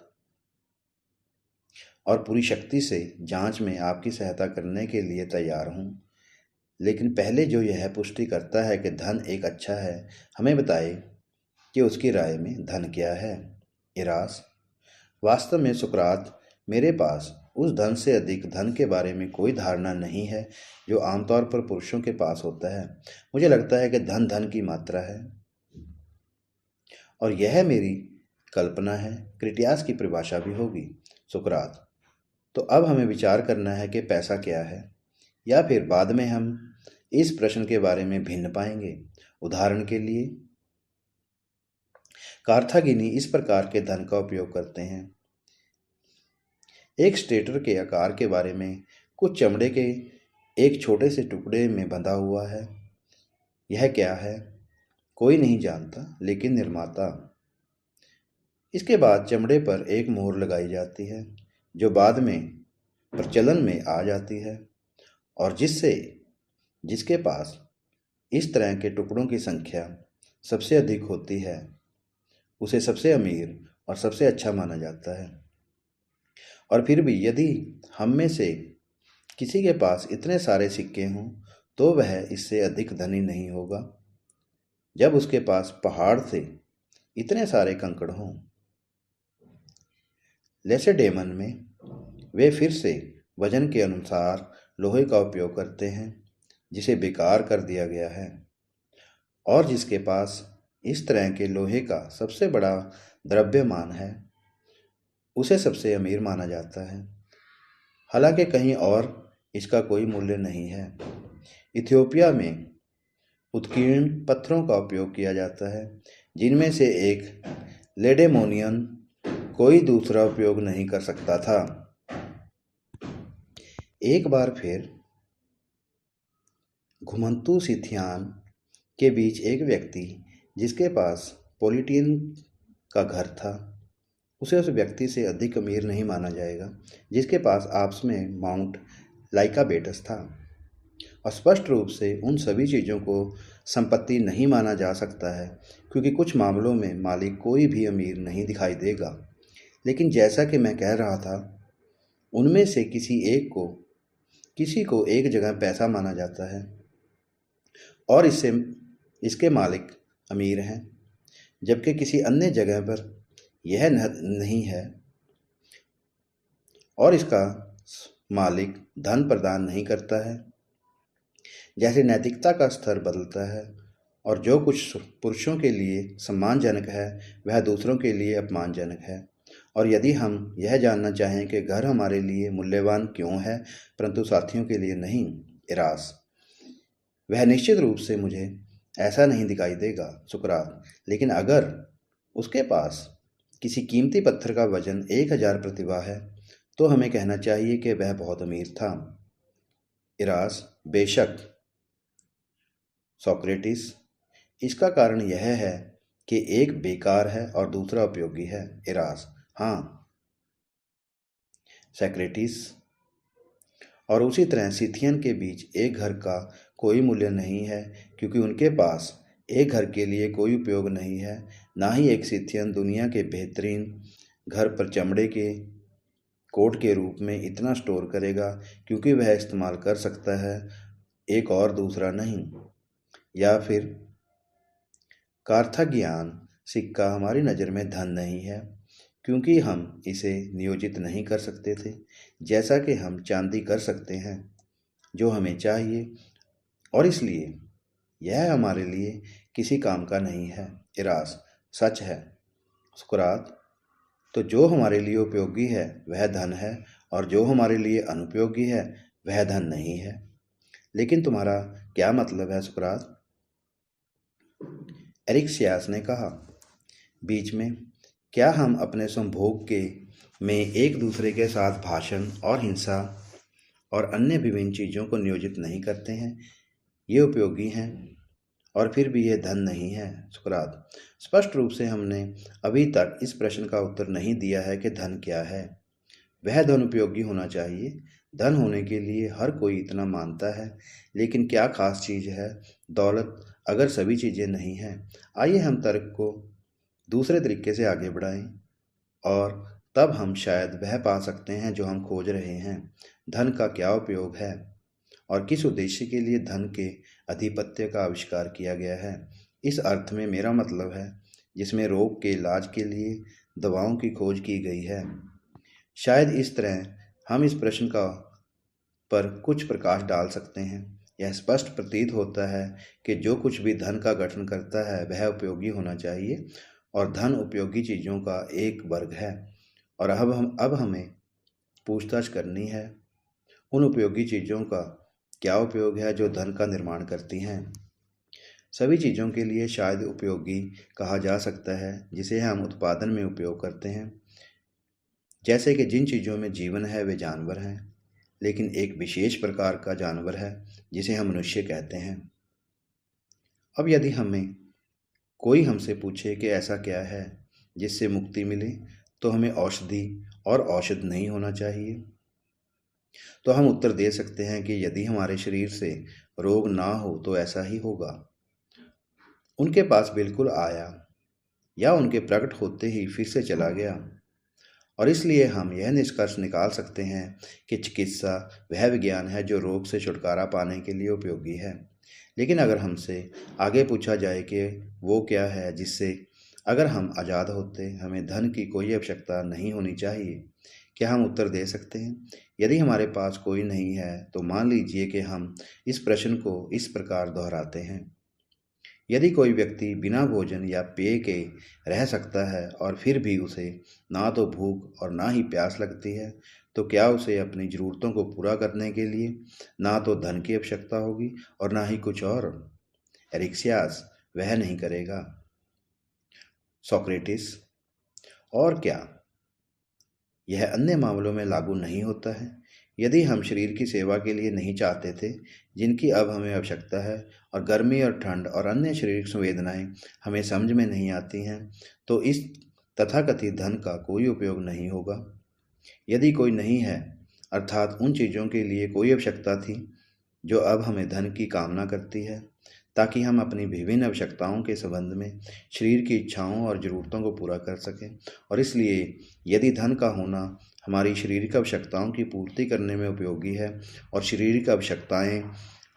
और पूरी शक्ति से जांच में आपकी सहायता करने के लिए तैयार हूँ, लेकिन पहले जो यह पुष्टि करता है कि धन एक अच्छा है, हमें बताए कि उसकी राय में धन क्या है। इरास, वास्तव में सुकरात, मेरे पास उस धन से अधिक धन के बारे में कोई धारणा नहीं है जो आमतौर पर पुरुषों के पास होता है। मुझे लगता है कि धन की मात्रा है और यह मेरी कल्पना है। क्रिटियास की परिभाषा भी होगी। सुकरात, तो अब हमें विचार करना है कि पैसा क्या है, या फिर बाद में हम इस प्रश्न के बारे में भिन्न पाएंगे। उदाहरण के लिए, कार्थागिनी इस प्रकार के धन का उपयोग करते हैं। एक स्टेटर के आकार के बारे में कुछ चमड़े के एक छोटे से टुकड़े में बंधा हुआ है। यह क्या है कोई नहीं जानता, लेकिन निर्माता। इसके बाद चमड़े पर एक मोहर लगाई जाती है जो बाद में प्रचलन में आ जाती है, और जिसके पास इस तरह के टुकड़ों की संख्या सबसे अधिक होती है उसे सबसे अमीर और सबसे अच्छा माना जाता है। और फिर भी यदि हम में से किसी के पास इतने सारे सिक्के हों तो वह इससे अधिक धनी नहीं होगा जब उसके पास पहाड़ से इतने सारे कंकड़ हों। लेसेडेमन में वे फिर से वजन के अनुसार लोहे का उपयोग करते हैं जिसे बेकार कर दिया गया है, और जिसके पास इस तरह के लोहे का सबसे बड़ा द्रव्यमान है, उसे सबसे अमीर माना जाता है। हालांकि कहीं और इसका कोई मूल्य नहीं है। इथियोपिया में उत्कीर्ण पत्थरों का उपयोग किया जाता है, जिनमें से एक लेडेमोनियन कोई दूसरा उपयोग नहीं कर सकता था। एक बार फिर घुमंतू सिथियान के बीच एक व्यक्ति जिसके पास पोलिटियन का घर था, उसे उस व्यक्ति से अधिक अमीर नहीं माना जाएगा जिसके पास आपस में माउंट लाइकाबेटस था। और स्पष्ट रूप से उन सभी चीज़ों को संपत्ति नहीं माना जा सकता है, क्योंकि कुछ मामलों में मालिक कोई भी अमीर नहीं दिखाई देगा। लेकिन जैसा कि मैं कह रहा था, उनमें से किसी को एक जगह पैसा माना जाता है और इसके मालिक अमीर हैं, जबकि किसी अन्य जगह पर यह नहीं है और इसका मालिक धन प्रदान नहीं करता है। जैसे नैतिकता का स्तर बदलता है और जो कुछ पुरुषों के लिए सम्मानजनक है वह दूसरों के लिए अपमानजनक है। और यदि हम यह जानना चाहें कि घर हमारे लिए मूल्यवान क्यों है परंतु साथियों के लिए नहीं, इरास, वह निश्चित रूप से मुझे ऐसा नहीं दिखाई देगा, सुकरात। लेकिन अगर उसके पास किसी कीमती पत्थर का वजन 1000 प्रतिभा है तो हमें कहना चाहिए कि वह बहुत अमीर था, इरास। बेशक, सोक्रेटिस, इसका कारण यह है कि एक बेकार है और दूसरा उपयोगी है, इरास। हाँ, सोक्रेटिस। और उसी तरह सिथियन के बीच एक घर का कोई मूल्य नहीं है, क्योंकि उनके पास एक घर के लिए कोई उपयोग नहीं है। ना ही एक सिथियन दुनिया के बेहतरीन घर पर चमड़े के कोट के रूप में इतना स्टोर करेगा, क्योंकि वह इस्तेमाल कर सकता है, एक और दूसरा नहीं। या फिर कार्थागियान सिक्का हमारी नज़र में धन नहीं है, क्योंकि हम इसे नियोजित नहीं कर सकते थे, जैसा कि हम चांदी कर सकते हैं जो हमें चाहिए, और इसलिए यह हमारे लिए किसी काम का नहीं है, इरास। सच है, सुकरात। तो जो हमारे लिए उपयोगी है वह धन है और जो हमारे लिए अनुपयोगी है वह धन नहीं है। लेकिन तुम्हारा क्या मतलब है, सुकरात? एरिक्सियास ने कहा। बीच में, क्या हम अपने संभोग में एक दूसरे के साथ भाषण और हिंसा और अन्य विभिन्न चीज़ों को नियोजित नहीं करते हैं? ये उपयोगी हैं और फिर भी ये धन नहीं है, सुकरात। स्पष्ट रूप से हमने अभी तक इस प्रश्न का उत्तर नहीं दिया है कि धन क्या है। वह धन उपयोगी होना चाहिए। धन होने के लिए हर कोई इतना मानता है, लेकिन क्या खास चीज़ है दौलत अगर सभी चीज़ें नहीं हैं? आइए हम तर्क को दूसरे तरीके से आगे बढ़ाएं और तब हम शायद वह पा सकते हैं जो हम खोज रहे हैं। धन का क्या उपयोग है और किस उद्देश्य के लिए धन के आधिपत्य का आविष्कार किया गया है? इस अर्थ में मेरा मतलब है जिसमें रोग के इलाज के लिए दवाओं की खोज की गई है। शायद इस तरह हम इस प्रश्न पर कुछ प्रकाश डाल सकते हैं। यह स्पष्ट प्रतीत होता है कि जो कुछ भी धन का गठन करता है वह उपयोगी होना चाहिए, और धन उपयोगी चीज़ों का एक वर्ग है। और अब हमें पूछताछ करनी है, उन उपयोगी चीज़ों का क्या उपयोग है जो धन का निर्माण करती हैं। सभी चीज़ों के लिए शायद उपयोगी कहा जा सकता है जिसे हम उत्पादन में उपयोग करते हैं। जैसे कि जिन चीज़ों में जीवन है वे जानवर हैं, लेकिन एक विशेष प्रकार का जानवर है जिसे हम मनुष्य कहते हैं। अब यदि कोई हमसे पूछे कि ऐसा क्या है जिससे मुक्ति मिले, तो हमें औषधि और औषध नहीं होना चाहिए। तो हम उत्तर दे सकते हैं कि यदि हमारे शरीर से रोग ना हो तो ऐसा ही होगा। उनके पास बिल्कुल आया या उनके प्रकट होते ही फिर से चला गया, और इसलिए हम यह निष्कर्ष निकाल सकते हैं कि चिकित्सा वह विज्ञान है जो रोग से छुटकारा पाने के लिए उपयोगी है। लेकिन अगर हमसे आगे पूछा जाए कि वो क्या है जिससे अगर हम आज़ाद होते हमें धन की कोई आवश्यकता नहीं होनी चाहिए, क्या हम उत्तर दे सकते हैं? यदि हमारे पास कोई नहीं है तो मान लीजिए कि हम इस प्रश्न को इस प्रकार दोहराते हैं। यदि कोई व्यक्ति बिना भोजन या पेय के रह सकता है और फिर भी उसे ना तो भूख और ना ही प्यास लगती है, तो क्या उसे अपनी ज़रूरतों को पूरा करने के लिए ना तो धन की आवश्यकता होगी और ना ही कुछ और? एरिक्सियास, वह नहीं करेगा। सोक्रेटिस, और क्या यह अन्य मामलों में लागू नहीं होता है? यदि हम शरीर की सेवा के लिए नहीं चाहते थे, जिनकी अब हमें आवश्यकता है, और गर्मी और ठंड और अन्य शारीरिक संवेदनाएं हमें समझ में नहीं आती हैं, तो इस तथाकथित धन का कोई उपयोग नहीं होगा। यदि कोई नहीं है, अर्थात उन चीज़ों के लिए कोई आवश्यकता थी जो अब हमें धन की कामना करती है, ताकि हम अपनी विभिन्न आवश्यकताओं के संबंध में शरीर की इच्छाओं और ज़रूरतों को पूरा कर सकें, और इसलिए यदि धन का होना हमारी शारीरिक आवश्यकताओं की पूर्ति करने में उपयोगी है और शारीरिक आवश्यकताएं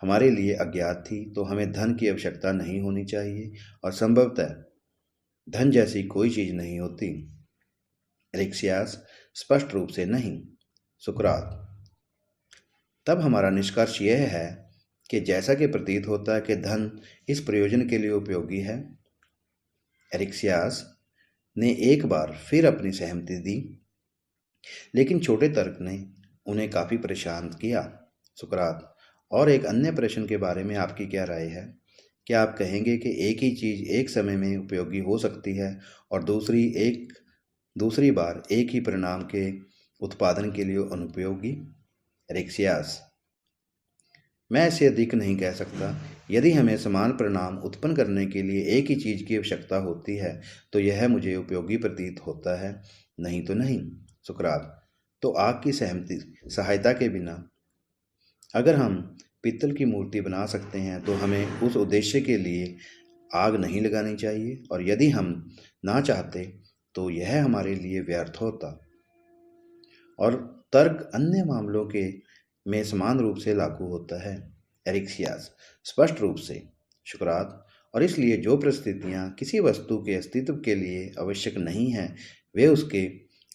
हमारे लिए अज्ञात थी, तो हमें धन की आवश्यकता नहीं होनी चाहिए, और संभवतः धन जैसी कोई चीज़ नहीं होती। एरिक्सियास, स्पष्ट रूप से नहीं। सुकरात, तब हमारा निष्कर्ष यह है कि जैसा कि प्रतीत होता है कि धन इस प्रयोजन के लिए उपयोगी है। एरिक्सियास ने एक बार फिर अपनी सहमति दी, लेकिन छोटे तर्क ने उन्हें काफ़ी परेशान किया। सुकरात, और एक अन्य प्रश्न के बारे में आपकी क्या राय है? क्या आप कहेंगे कि एक ही चीज़ एक समय में उपयोगी हो सकती है और दूसरी बार एक ही परिणाम के उत्पादन के लिए अनुपयोगी? एरिक्सियास, मैं इसे अधिक नहीं कह सकता। यदि हमें समान परिणाम उत्पन्न करने के लिए एक ही चीज़ की आवश्यकता होती है, तो यह मुझे उपयोगी प्रतीत होता है, नहीं तो नहीं। सुकरात, तो आग की सहायता के बिना अगर हम पित्तल की मूर्ति बना सकते हैं, तो हमें उस उद्देश्य के लिए आग नहीं लगानी चाहिए, और यदि हम ना चाहते तो यह हमारे लिए व्यर्थ होता। और तर्क अन्य मामलों के में समान रूप से लागू होता है। एरिक्सियास, स्पष्ट रूप से। सुकरात, और इसलिए जो परिस्थितियाँ किसी वस्तु के अस्तित्व के लिए आवश्यक नहीं हैं, वे उसके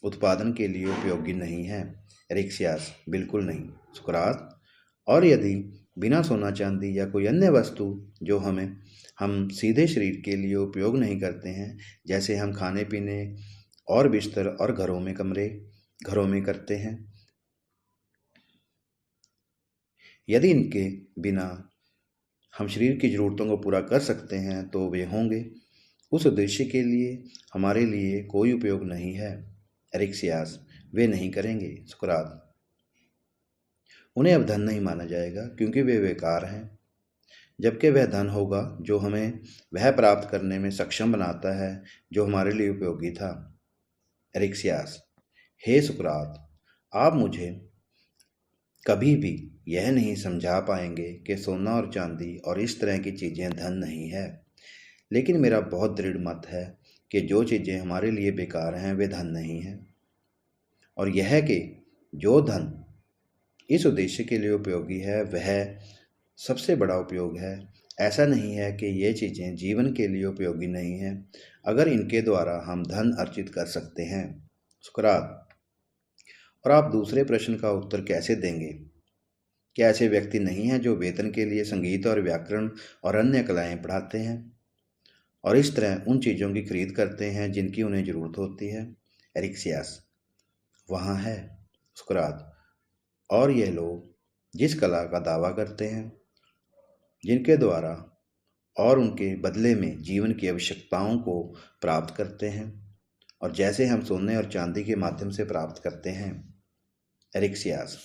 उत्पादन के लिए उपयोगी नहीं हैं। एरिक्सियास, बिल्कुल नहीं। सुकरात, और यदि बिना सोना चांदी या कोई अन्य वस्तु जो हम सीधे शरीर के लिए उपयोग नहीं करते हैं, जैसे हम खाने पीने और बिस्तर और घरों में करते हैं, यदि इनके बिना हम शरीर की ज़रूरतों को पूरा कर सकते हैं, तो वे होंगे। उस उद्देश्य के लिए हमारे लिए कोई उपयोग नहीं है। एरिक्सियास, वे नहीं करेंगे। सुकरात, उन्हें अब धन नहीं माना जाएगा, क्योंकि वे बेकार हैं, जबकि वह धन होगा जो हमें वह प्राप्त करने में सक्षम बनाता है जो हमारे लिए उपयोगी था। एरिक्सियास, हे सुकरात, आप मुझे कभी भी यह नहीं समझा पाएंगे कि सोना और चांदी और इस तरह की चीज़ें धन नहीं है, लेकिन मेरा बहुत दृढ़ मत है कि जो चीज़ें हमारे लिए बेकार हैं वे धन नहीं हैं, और यह कि जो धन इस उद्देश्य के लिए उपयोगी है वह सबसे बड़ा उपयोग है। ऐसा नहीं है कि ये चीज़ें जीवन के लिए उपयोगी नहीं हैं, अगर इनके द्वारा हम धन अर्जित कर सकते हैं। सुकरात, और आप दूसरे प्रश्न का उत्तर कैसे देंगे? क्या ऐसे व्यक्ति नहीं हैं जो वेतन के लिए संगीत और व्याकरण और अन्य कलाएं पढ़ाते हैं और इस तरह उन चीज़ों की खरीद करते हैं जिनकी उन्हें ज़रूरत होती है? एरिक्सियास, वहाँ है। सुकरात, और यह लोग जिस कला का दावा करते हैं, जिनके द्वारा और उनके बदले में जीवन की आवश्यकताओं को प्राप्त करते हैं, और जैसे हम सोने और चांदी के माध्यम से प्राप्त करते हैं। एरिक्सियास,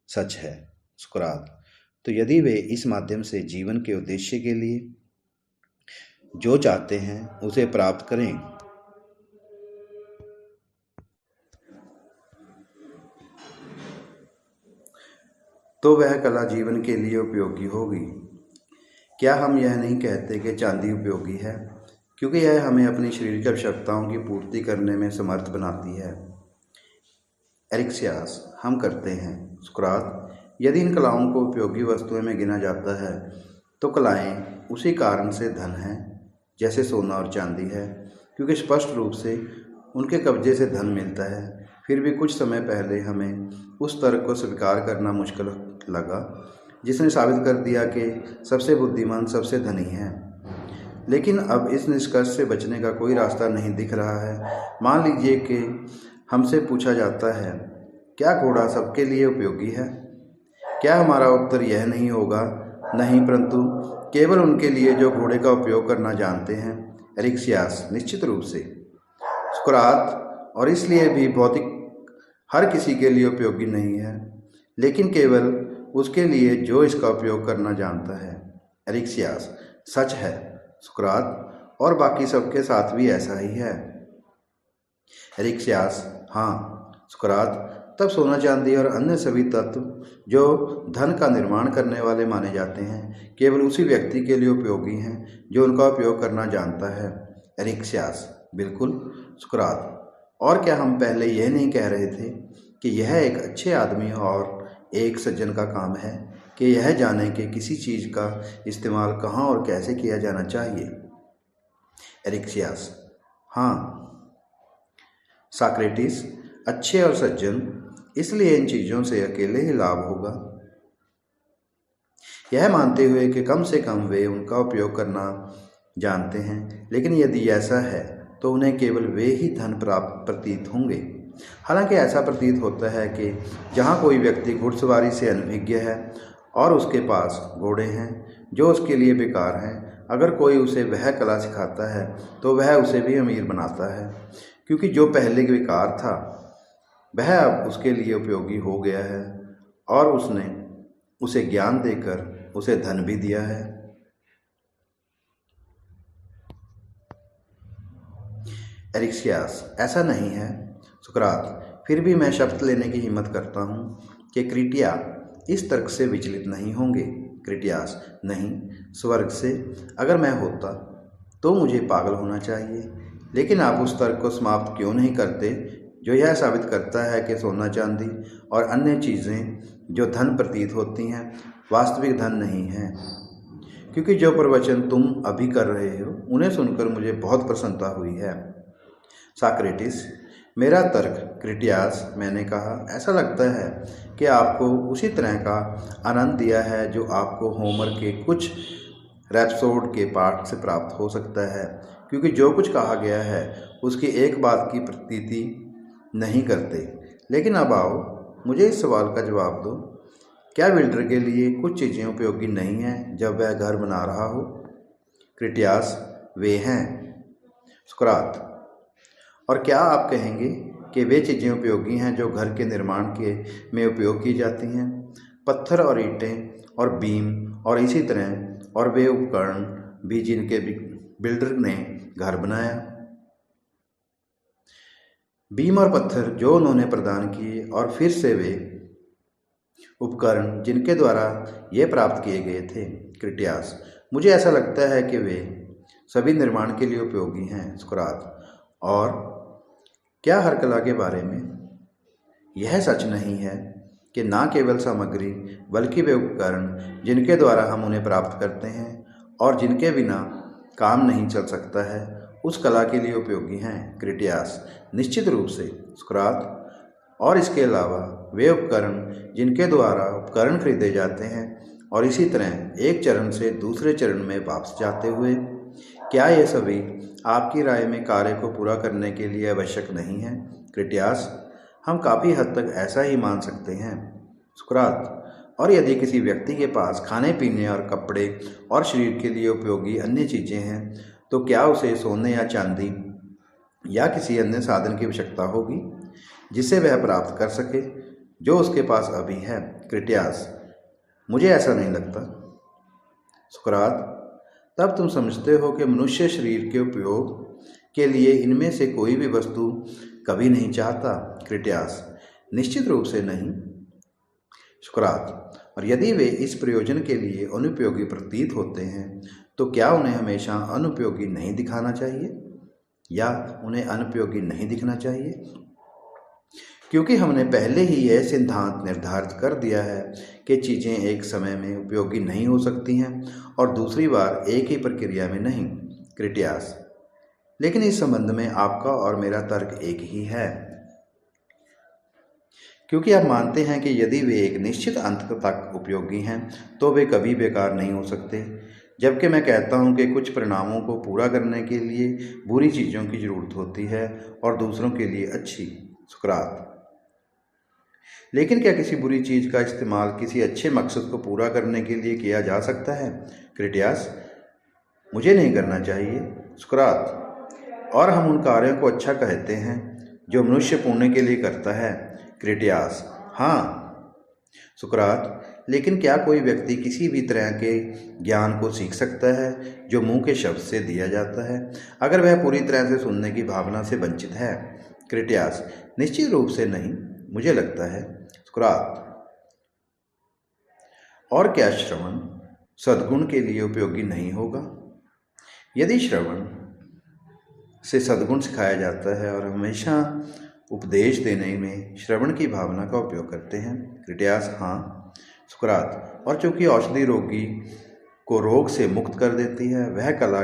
सच है। सुकरात, तो यदि वे इस माध्यम से जीवन के उद्देश्य के लिए जो चाहते हैं उसे प्राप्त करें, तो वह कला जीवन के लिए उपयोगी होगी। क्या हम यह नहीं कहते कि चांदी उपयोगी है, क्योंकि यह हमें अपनी शारीरिक आवश्यकताओं की पूर्ति करने में समर्थ बनाती है? एरिक्सियास, हम करते हैं। सुकरात, यदि इन कलाओं को उपयोगी वस्तुओं में गिना जाता है, तो कलाएं उसी कारण से धन हैं जैसे सोना और चांदी है, क्योंकि स्पष्ट रूप से उनके कब्जे से धन मिलता है। फिर भी कुछ समय पहले हमें उस तर्क को स्वीकार करना मुश्किल लगा जिसने साबित कर दिया कि सबसे बुद्धिमान सबसे धनी है। लेकिन अब इस निष्कर्ष से बचने का कोई रास्ता नहीं दिख रहा है। मान लीजिए कि हमसे पूछा जाता है, क्या घोड़ा सबके लिए उपयोगी है? क्या हमारा उत्तर यह नहीं होगा, नहीं, परंतु केवल उनके लिए जो घोड़े का उपयोग करना जानते हैं? एरिक्सियास, निश्चित रूप से। सुकरात, और इसलिए भी भौतिक हर किसी के लिए उपयोगी नहीं है, लेकिन केवल उसके लिए जो इसका उपयोग करना जानता है। एरिक्सियास, सच है सुकरात, और बाकी सबके साथ भी ऐसा ही है। एरिक्सियास, हाँ सुकरात, तब सोना चांदी और अन्य सभी तत्व जो धन का निर्माण करने वाले माने जाते हैं केवल उसी व्यक्ति के लिए उपयोगी हैं जो उनका उपयोग करना जानता है। एरिक्सियास, बिल्कुल सुकरात, और क्या हम पहले यह नहीं कह रहे थे कि यह एक अच्छे आदमी और एक सज्जन का काम है कि यह जाने कि किसी चीज़ का इस्तेमाल कहाँ और कैसे किया जाना चाहिए? एरिक्सियास, हाँ साक्रेटिस, अच्छे और सज्जन, इसलिए इन चीज़ों से अकेले ही लाभ होगा, यह मानते हुए कि कम से कम वे उनका उपयोग करना जानते हैं। लेकिन यदि ऐसा है तो उन्हें केवल वे ही धन प्राप्त प्रतीत होंगे। हालांकि ऐसा प्रतीत होता है कि जहाँ कोई व्यक्ति घुड़सवारी से अनभिज्ञ है और उसके पास घोड़े हैं जो उसके लिए बेकार हैं, अगर कोई उसे वह कला सिखाता है तो वह उसे भी अमीर बनाता है, क्योंकि जो पहले बेकार था वह अब उसके लिए उपयोगी हो गया है और उसने उसे ज्ञान देकर उसे धन भी दिया है। एरिक्सियास, ऐसा नहीं है सुकरात, फिर भी मैं शपथ लेने की हिम्मत करता हूँ कि क्रिटिया इस तर्क से विचलित नहीं होंगे। क्रिटियास, नहीं, स्वर्ग से अगर मैं होता तो मुझे पागल होना चाहिए, लेकिन आप उस तर्क को समाप्त क्यों नहीं करते जो यह साबित करता है कि सोना चांदी और अन्य चीज़ें जो धन प्रतीत होती हैं वास्तविक धन नहीं हैं? क्योंकि जो प्रवचन तुम अभी कर रहे हो उन्हें सुनकर मुझे बहुत प्रसन्नता हुई है। साक्रेटिस, मेरा तर्क क्रिटियास, मैंने कहा, ऐसा लगता है कि आपको उसी तरह का आनंद दिया है जो आपको होमर के कुछ रैप्सोड के पाठ से प्राप्त हो सकता है, क्योंकि जो कुछ कहा गया है उसकी एक बात की प्रतीति नहीं करते। लेकिन अब आओ, मुझे इस सवाल का जवाब दो, क्या बिल्डर के लिए कुछ चीज़ें उपयोगी नहीं हैं जब वह घर बना रहा हो? क्रिटियास, वे हैं। सुकरात, और क्या आप कहेंगे कि वे चीज़ें उपयोगी हैं जो घर के निर्माण में उपयोग की जाती हैं? पत्थर और ईंटें और बीम और इसी तरह और वे उपकरण भी जिनके बिल्डर ने घर बनाया। बीम और पत्थर जो उन्होंने प्रदान किए और फिर से वे उपकरण जिनके द्वारा ये प्राप्त किए गए थे। क्रिटियास, मुझे ऐसा लगता है कि वे सभी निर्माण के लिए उपयोगी हैं। सुकरात, और क्या हर कला के बारे में यह सच नहीं है कि न केवल सामग्री बल्कि वे उपकरण जिनके द्वारा हम उन्हें प्राप्त करते हैं और जिनके बिना काम नहीं चल सकता है उस कला के लिए उपयोगी हैं? क्रिटियास, निश्चित रूप से। सुकरात, और इसके अलावा वे उपकरण जिनके द्वारा उपकरण खरीदे जाते हैं और इसी तरह एक चरण से दूसरे चरण में वापस जाते हुए, क्या ये सभी आपकी राय में कार्य को पूरा करने के लिए आवश्यक नहीं है? क्रिटियास, हम काफ़ी हद तक ऐसा ही मान सकते हैं। सुकरात, और यदि किसी व्यक्ति के पास खाने पीने और कपड़े और शरीर के लिए उपयोगी अन्य चीज़ें हैं तो क्या उसे सोने या चांदी या किसी अन्य साधन की आवश्यकता होगी जिससे वह प्राप्त कर सके जो उसके पास अभी है? क्रिटियास, मुझे ऐसा नहीं लगता। सुकरात, तब तुम समझते हो कि मनुष्य शरीर के उपयोग के लिए इनमें से कोई भी वस्तु कभी नहीं चाहता? क्रिटियास, निश्चित रूप से नहीं। सुकरात, और यदि वे इस प्रयोजन के लिए अनुपयोगी प्रतीत होते हैं तो क्या उन्हें हमेशा अनुपयोगी नहीं दिखाना चाहिए या उन्हें अनुपयोगी नहीं दिखना चाहिए? क्योंकि हमने पहले ही यह सिद्धांत निर्धारित कर दिया है कि चीज़ें एक समय में उपयोगी नहीं हो सकती हैं और दूसरी बार एक ही प्रक्रिया में नहीं। क्रिटियास, लेकिन इस संबंध में आपका और मेरा तर्क एक ही है, क्योंकि आप मानते हैं कि यदि वे एक निश्चित अंत तक उपयोगी हैं तो वे कभी बेकार नहीं हो सकते। जबकि मैं कहता हूँ कि कुछ परिणामों को पूरा करने के लिए बुरी चीज़ों की ज़रूरत होती है और दूसरों के लिए अच्छी। सुकरात: लेकिन क्या किसी बुरी चीज़ का इस्तेमाल किसी अच्छे मकसद को पूरा करने के लिए किया जा सकता है? क्रिटियास: मुझे नहीं करना चाहिए। सुकरात: और हम उन कार्यों को अच्छा कहते हैं जो मनुष्य पुण्य के लिए करता है। क्रिटियास: हाँ। सुकरात: लेकिन क्या कोई व्यक्ति किसी भी तरह के ज्ञान को सीख सकता है जो मुंह के शब्द से दिया जाता है, अगर वह पूरी तरह से सुनने की भावना से वंचित है? क्रिटियास: निश्चित रूप से नहीं, मुझे लगता है। सुकरात: और क्या श्रवण सद्गुण के लिए उपयोगी नहीं होगा? यदि श्रवण से सद्गुण सिखाया जाता है और हमेशा उपदेश देने में श्रवण की भावना का उपयोग करते हैं। क्रिटियास: हाँ। सुकरात: और चूंकि औषधि रोगी को रोग से मुक्त कर देती है, वह कला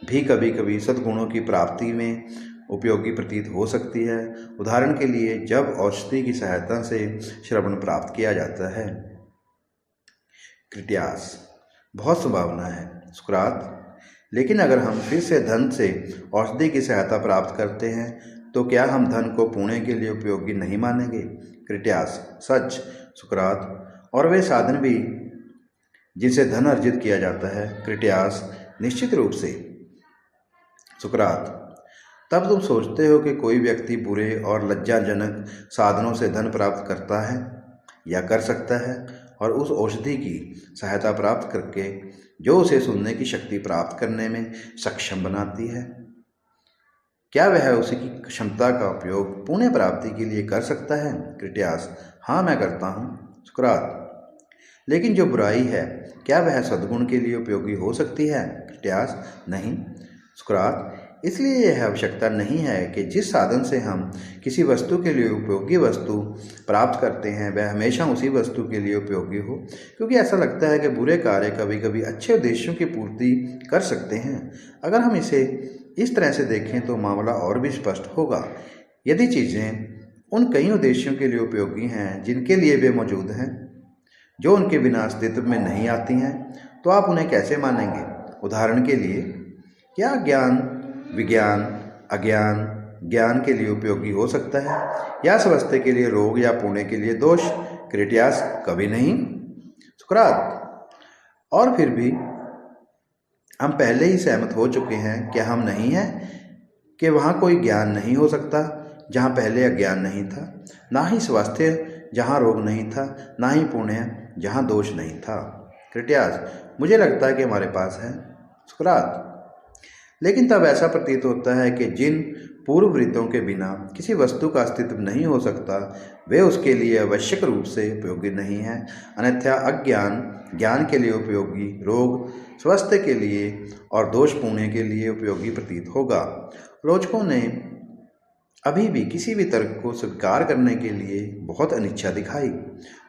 भी कभी कभी सद्गुणों की प्राप्ति में उपयोगी प्रतीत हो सकती है। उदाहरण के लिए, जब औषधि की सहायता से श्रवण प्राप्त किया जाता है। क्रिटियास: बहुत संभावना है। सुकरात: लेकिन अगर हम फिर से धन से औषधि की सहायता प्राप्त करते हैं तो क्या हम धन को पुण्य के लिए उपयोगी नहीं मानेंगे? क्रिटियास: सच। सुकरात: और वे साधन भी जिनसे धन अर्जित किया जाता है? क्रिटियास: निश्चित रूप से। सुकरात: तब तुम सोचते हो कि कोई व्यक्ति बुरे और लज्जाजनक साधनों से धन प्राप्त करता है या कर सकता है और उस औषधि की सहायता प्राप्त करके जो उसे सुनने की शक्ति प्राप्त करने में सक्षम बनाती है, क्या वह उसकी क्षमता का उपयोग पुण्य प्राप्ति के लिए कर सकता है? क्रिटियास: हाँ, मैं करता हूँ। सुकरात: लेकिन जो बुराई है, क्या वह सद्गुण के लिए उपयोगी हो सकती है? क्रिटियास: नहीं। सुकरात: इसलिए यह आवश्यकता नहीं है कि जिस साधन से हम किसी वस्तु के लिए उपयोगी वस्तु प्राप्त करते हैं वह हमेशा उसी वस्तु के लिए उपयोगी हो, क्योंकि ऐसा लगता है कि बुरे कार्य कभी कभी अच्छे उद्देश्यों की पूर्ति कर सकते हैं। अगर हम इसे इस तरह से देखें तो मामला और भी स्पष्ट होगा। यदि चीज़ें उन कई उद्देश्यों के लिए उपयोगी हैं जिनके लिए वे मौजूद हैं, जो उनके बिना अस्तित्व में नहीं आती हैं, तो आप उन्हें कैसे मानेंगे? उदाहरण के लिए, क्या ज्ञान विज्ञान अज्ञान ज्ञान के लिए उपयोगी हो सकता है या स्वास्थ्य के लिए रोग या पुण्य के लिए दोष? क्रिटियास: कभी नहीं। सुकरात: और फिर भी हम पहले ही सहमत हो चुके हैं, क्या हम नहीं हैं, कि वहाँ कोई ज्ञान नहीं हो सकता जहाँ पहले अज्ञान नहीं था, ना ही स्वास्थ्य जहाँ रोग नहीं था, ना ही पुण्य जहाँ दोष नहीं था। क्रिटियास: मुझे लगता है कि हमारे पास है। सुकरात: लेकिन तब ऐसा प्रतीत होता है कि जिन पूर्व वृत्तों के बिना किसी वस्तु का अस्तित्व नहीं हो सकता, वे उसके लिए आवश्यक रूप से उपयोगी नहीं हैं। अन्यथा अज्ञान ज्ञान के लिए उपयोगी, रोग स्वास्थ्य के लिए और दोष पुण्य के लिए उपयोगी प्रतीत होगा। आलोचकों ने अभी भी किसी भी तर्क को स्वीकार करने के लिए बहुत अनिच्छा दिखाई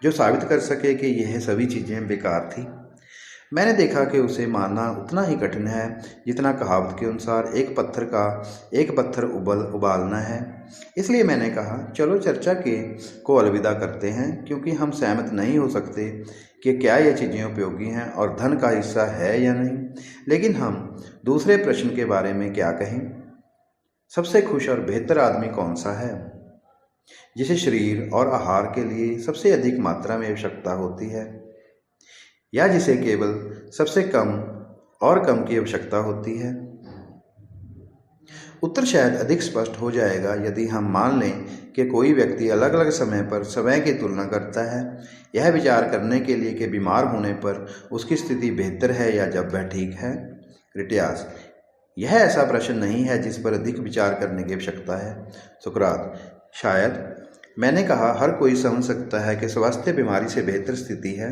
जो साबित कर सके कि यह सभी चीज़ें बेकार थी। मैंने देखा कि उसे मानना उतना ही कठिन है जितना कहावत के अनुसार एक पत्थर उबालना है। इसलिए मैंने कहा, चलो चर्चा को अलविदा करते हैं, क्योंकि हम सहमत नहीं हो सकते कि क्या ये चीज़ें उपयोगी हैं और धन का हिस्सा है या नहीं। लेकिन हम दूसरे प्रश्न के बारे में क्या कहें? सबसे खुश और बेहतर आदमी कौन सा है, जिसे शरीर और आहार के लिए सबसे अधिक मात्रा में आवश्यकता होती है, या जिसे केवल सबसे कम और कम की आवश्यकता होती है? उत्तर शायद अधिक स्पष्ट हो जाएगा यदि हम मान लें कि कोई व्यक्ति अलग अलग समय पर समय की तुलना करता है, यह विचार करने के लिए कि बीमार होने पर उसकी स्थिति बेहतर है या जब वह ठीक है। क्रिटियास: यह ऐसा प्रश्न नहीं है जिस पर अधिक विचार करने की आवश्यकता है। सुकरात: शायद। मैंने कहा, हर कोई समझ सकता है कि स्वास्थ्य बीमारी से बेहतर स्थिति है,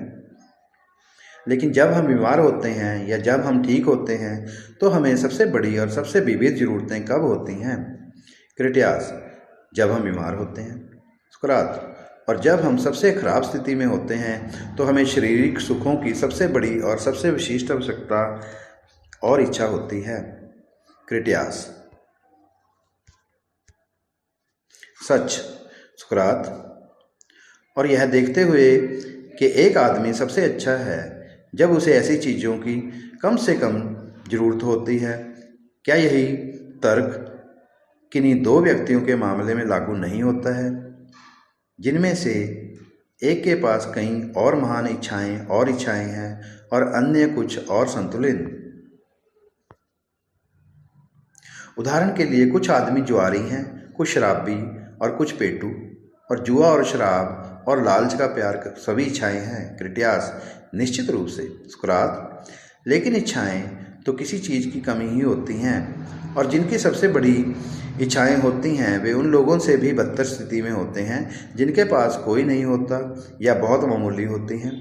लेकिन जब हम बीमार होते हैं या जब हम ठीक होते हैं तो हमें सबसे बड़ी और सबसे विविध ज़रूरतें कब होती हैं? क्रिटियास: जब हम बीमार होते हैं। सुकरात: और जब हम सबसे खराब स्थिति में होते हैं तो हमें शारीरिक सुखों की सबसे बड़ी और सबसे विशिष्ट आवश्यकता और इच्छा होती है। क्रिटियास: सच। सुकरात: और यह देखते हुए कि एक आदमी सबसे अच्छा है जब उसे ऐसी चीज़ों की कम से कम ज़रूरत होती है। क्या यही तर्क किन्हीं दो व्यक्तियों के मामले में लागू नहीं होता है, जिनमें से एक के पास कई और महान इच्छाएं हैं और अन्य कुछ और संतुलित? उदाहरण के लिए कुछ आदमी जुआरी हैं, कुछ शराबी और कुछ पेटू, और जुआ और शराब और लालच का प्यार सभी इच्छाएं हैं। क्रिटियास निश्चित रूप से। सुकरात लेकिन इच्छाएं तो किसी चीज़ की कमी ही होती हैं, और जिनकी सबसे बड़ी इच्छाएं होती हैं वे उन लोगों से भी बदतर स्थिति में होते हैं जिनके पास कोई नहीं होता या बहुत मामूली होती हैं।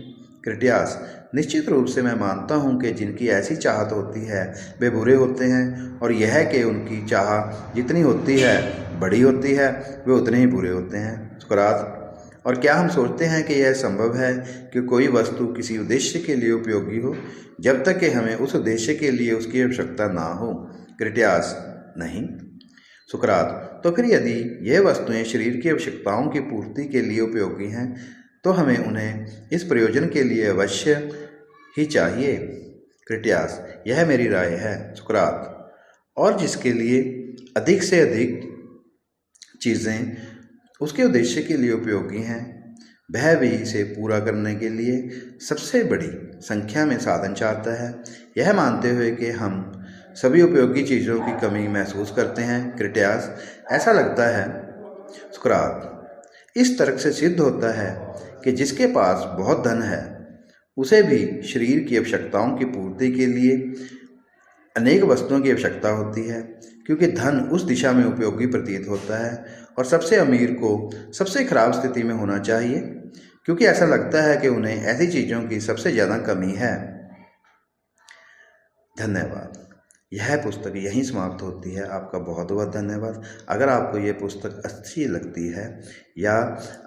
क्रिटियास निश्चित रूप से मैं मानता हूँ कि जिनकी ऐसी चाहत होती है वे बुरे होते हैं, और यह कि उनकी चाह जितनी होती है बड़ी होती है वे उतने ही बुरे होते हैं। सुकरात और क्या हम सोचते हैं कि यह संभव है कि कोई वस्तु किसी उद्देश्य के लिए उपयोगी हो जब तक कि हमें उस उद्देश्य के लिए उसकी आवश्यकता ना हो? क्रिटियास नहीं। सुकरात तो फिर यदि यह वस्तुएं शरीर की आवश्यकताओं की पूर्ति के लिए उपयोगी हैं तो हमें उन्हें इस प्रयोजन के लिए अवश्य ही चाहिए। क्रिटियास यह मेरी राय है। सुकरात और जिसके लिए अधिक से अधिक चीज़ें उसके उद्देश्य के लिए उपयोगी हैं वह भी इसे पूरा करने के लिए सबसे बड़ी संख्या में साधन चाहता है, यह मानते हुए कि हम सभी उपयोगी चीज़ों की कमी महसूस करते हैं। क्रिटियास ऐसा लगता है। सुकरात इस तर्क से सिद्ध होता है कि जिसके पास बहुत धन है उसे भी शरीर की आवश्यकताओं की पूर्ति के लिए अनेक वस्तुओं की आवश्यकता होती है, क्योंकि धन उस दिशा में उपयोगी प्रतीत होता है, और सबसे अमीर को सबसे खराब स्थिति में होना चाहिए क्योंकि ऐसा लगता है कि उन्हें ऐसी चीज़ों की सबसे ज़्यादा कमी है। धन्यवाद। यह पुस्तक यहीं समाप्त होती है। आपका बहुत बहुत धन्यवाद। अगर आपको ये पुस्तक अच्छी लगती है या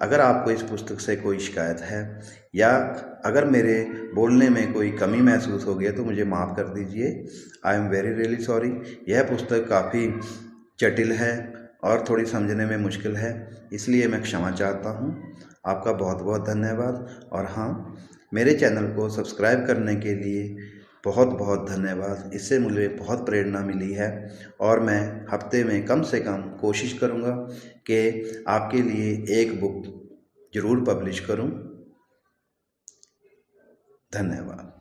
अगर आपको इस पुस्तक से कोई शिकायत है या अगर मेरे बोलने में कोई कमी महसूस हो गई तो मुझे माफ़ कर दीजिए। I am very really sorry. यह पुस्तक काफ़ी जटिल है और थोड़ी समझने में मुश्किल है, इसलिए मैं क्षमा चाहता हूँ। आपका बहुत बहुत धन्यवाद। और हाँ, मेरे चैनल को सब्सक्राइब करने के लिए बहुत बहुत धन्यवाद। इससे मुझे बहुत प्रेरणा मिली है और मैं हफ्ते में कम से कम कोशिश करूँगा कि आपके लिए एक बुक ज़रूर पब्लिश करूँ। धन्यवाद।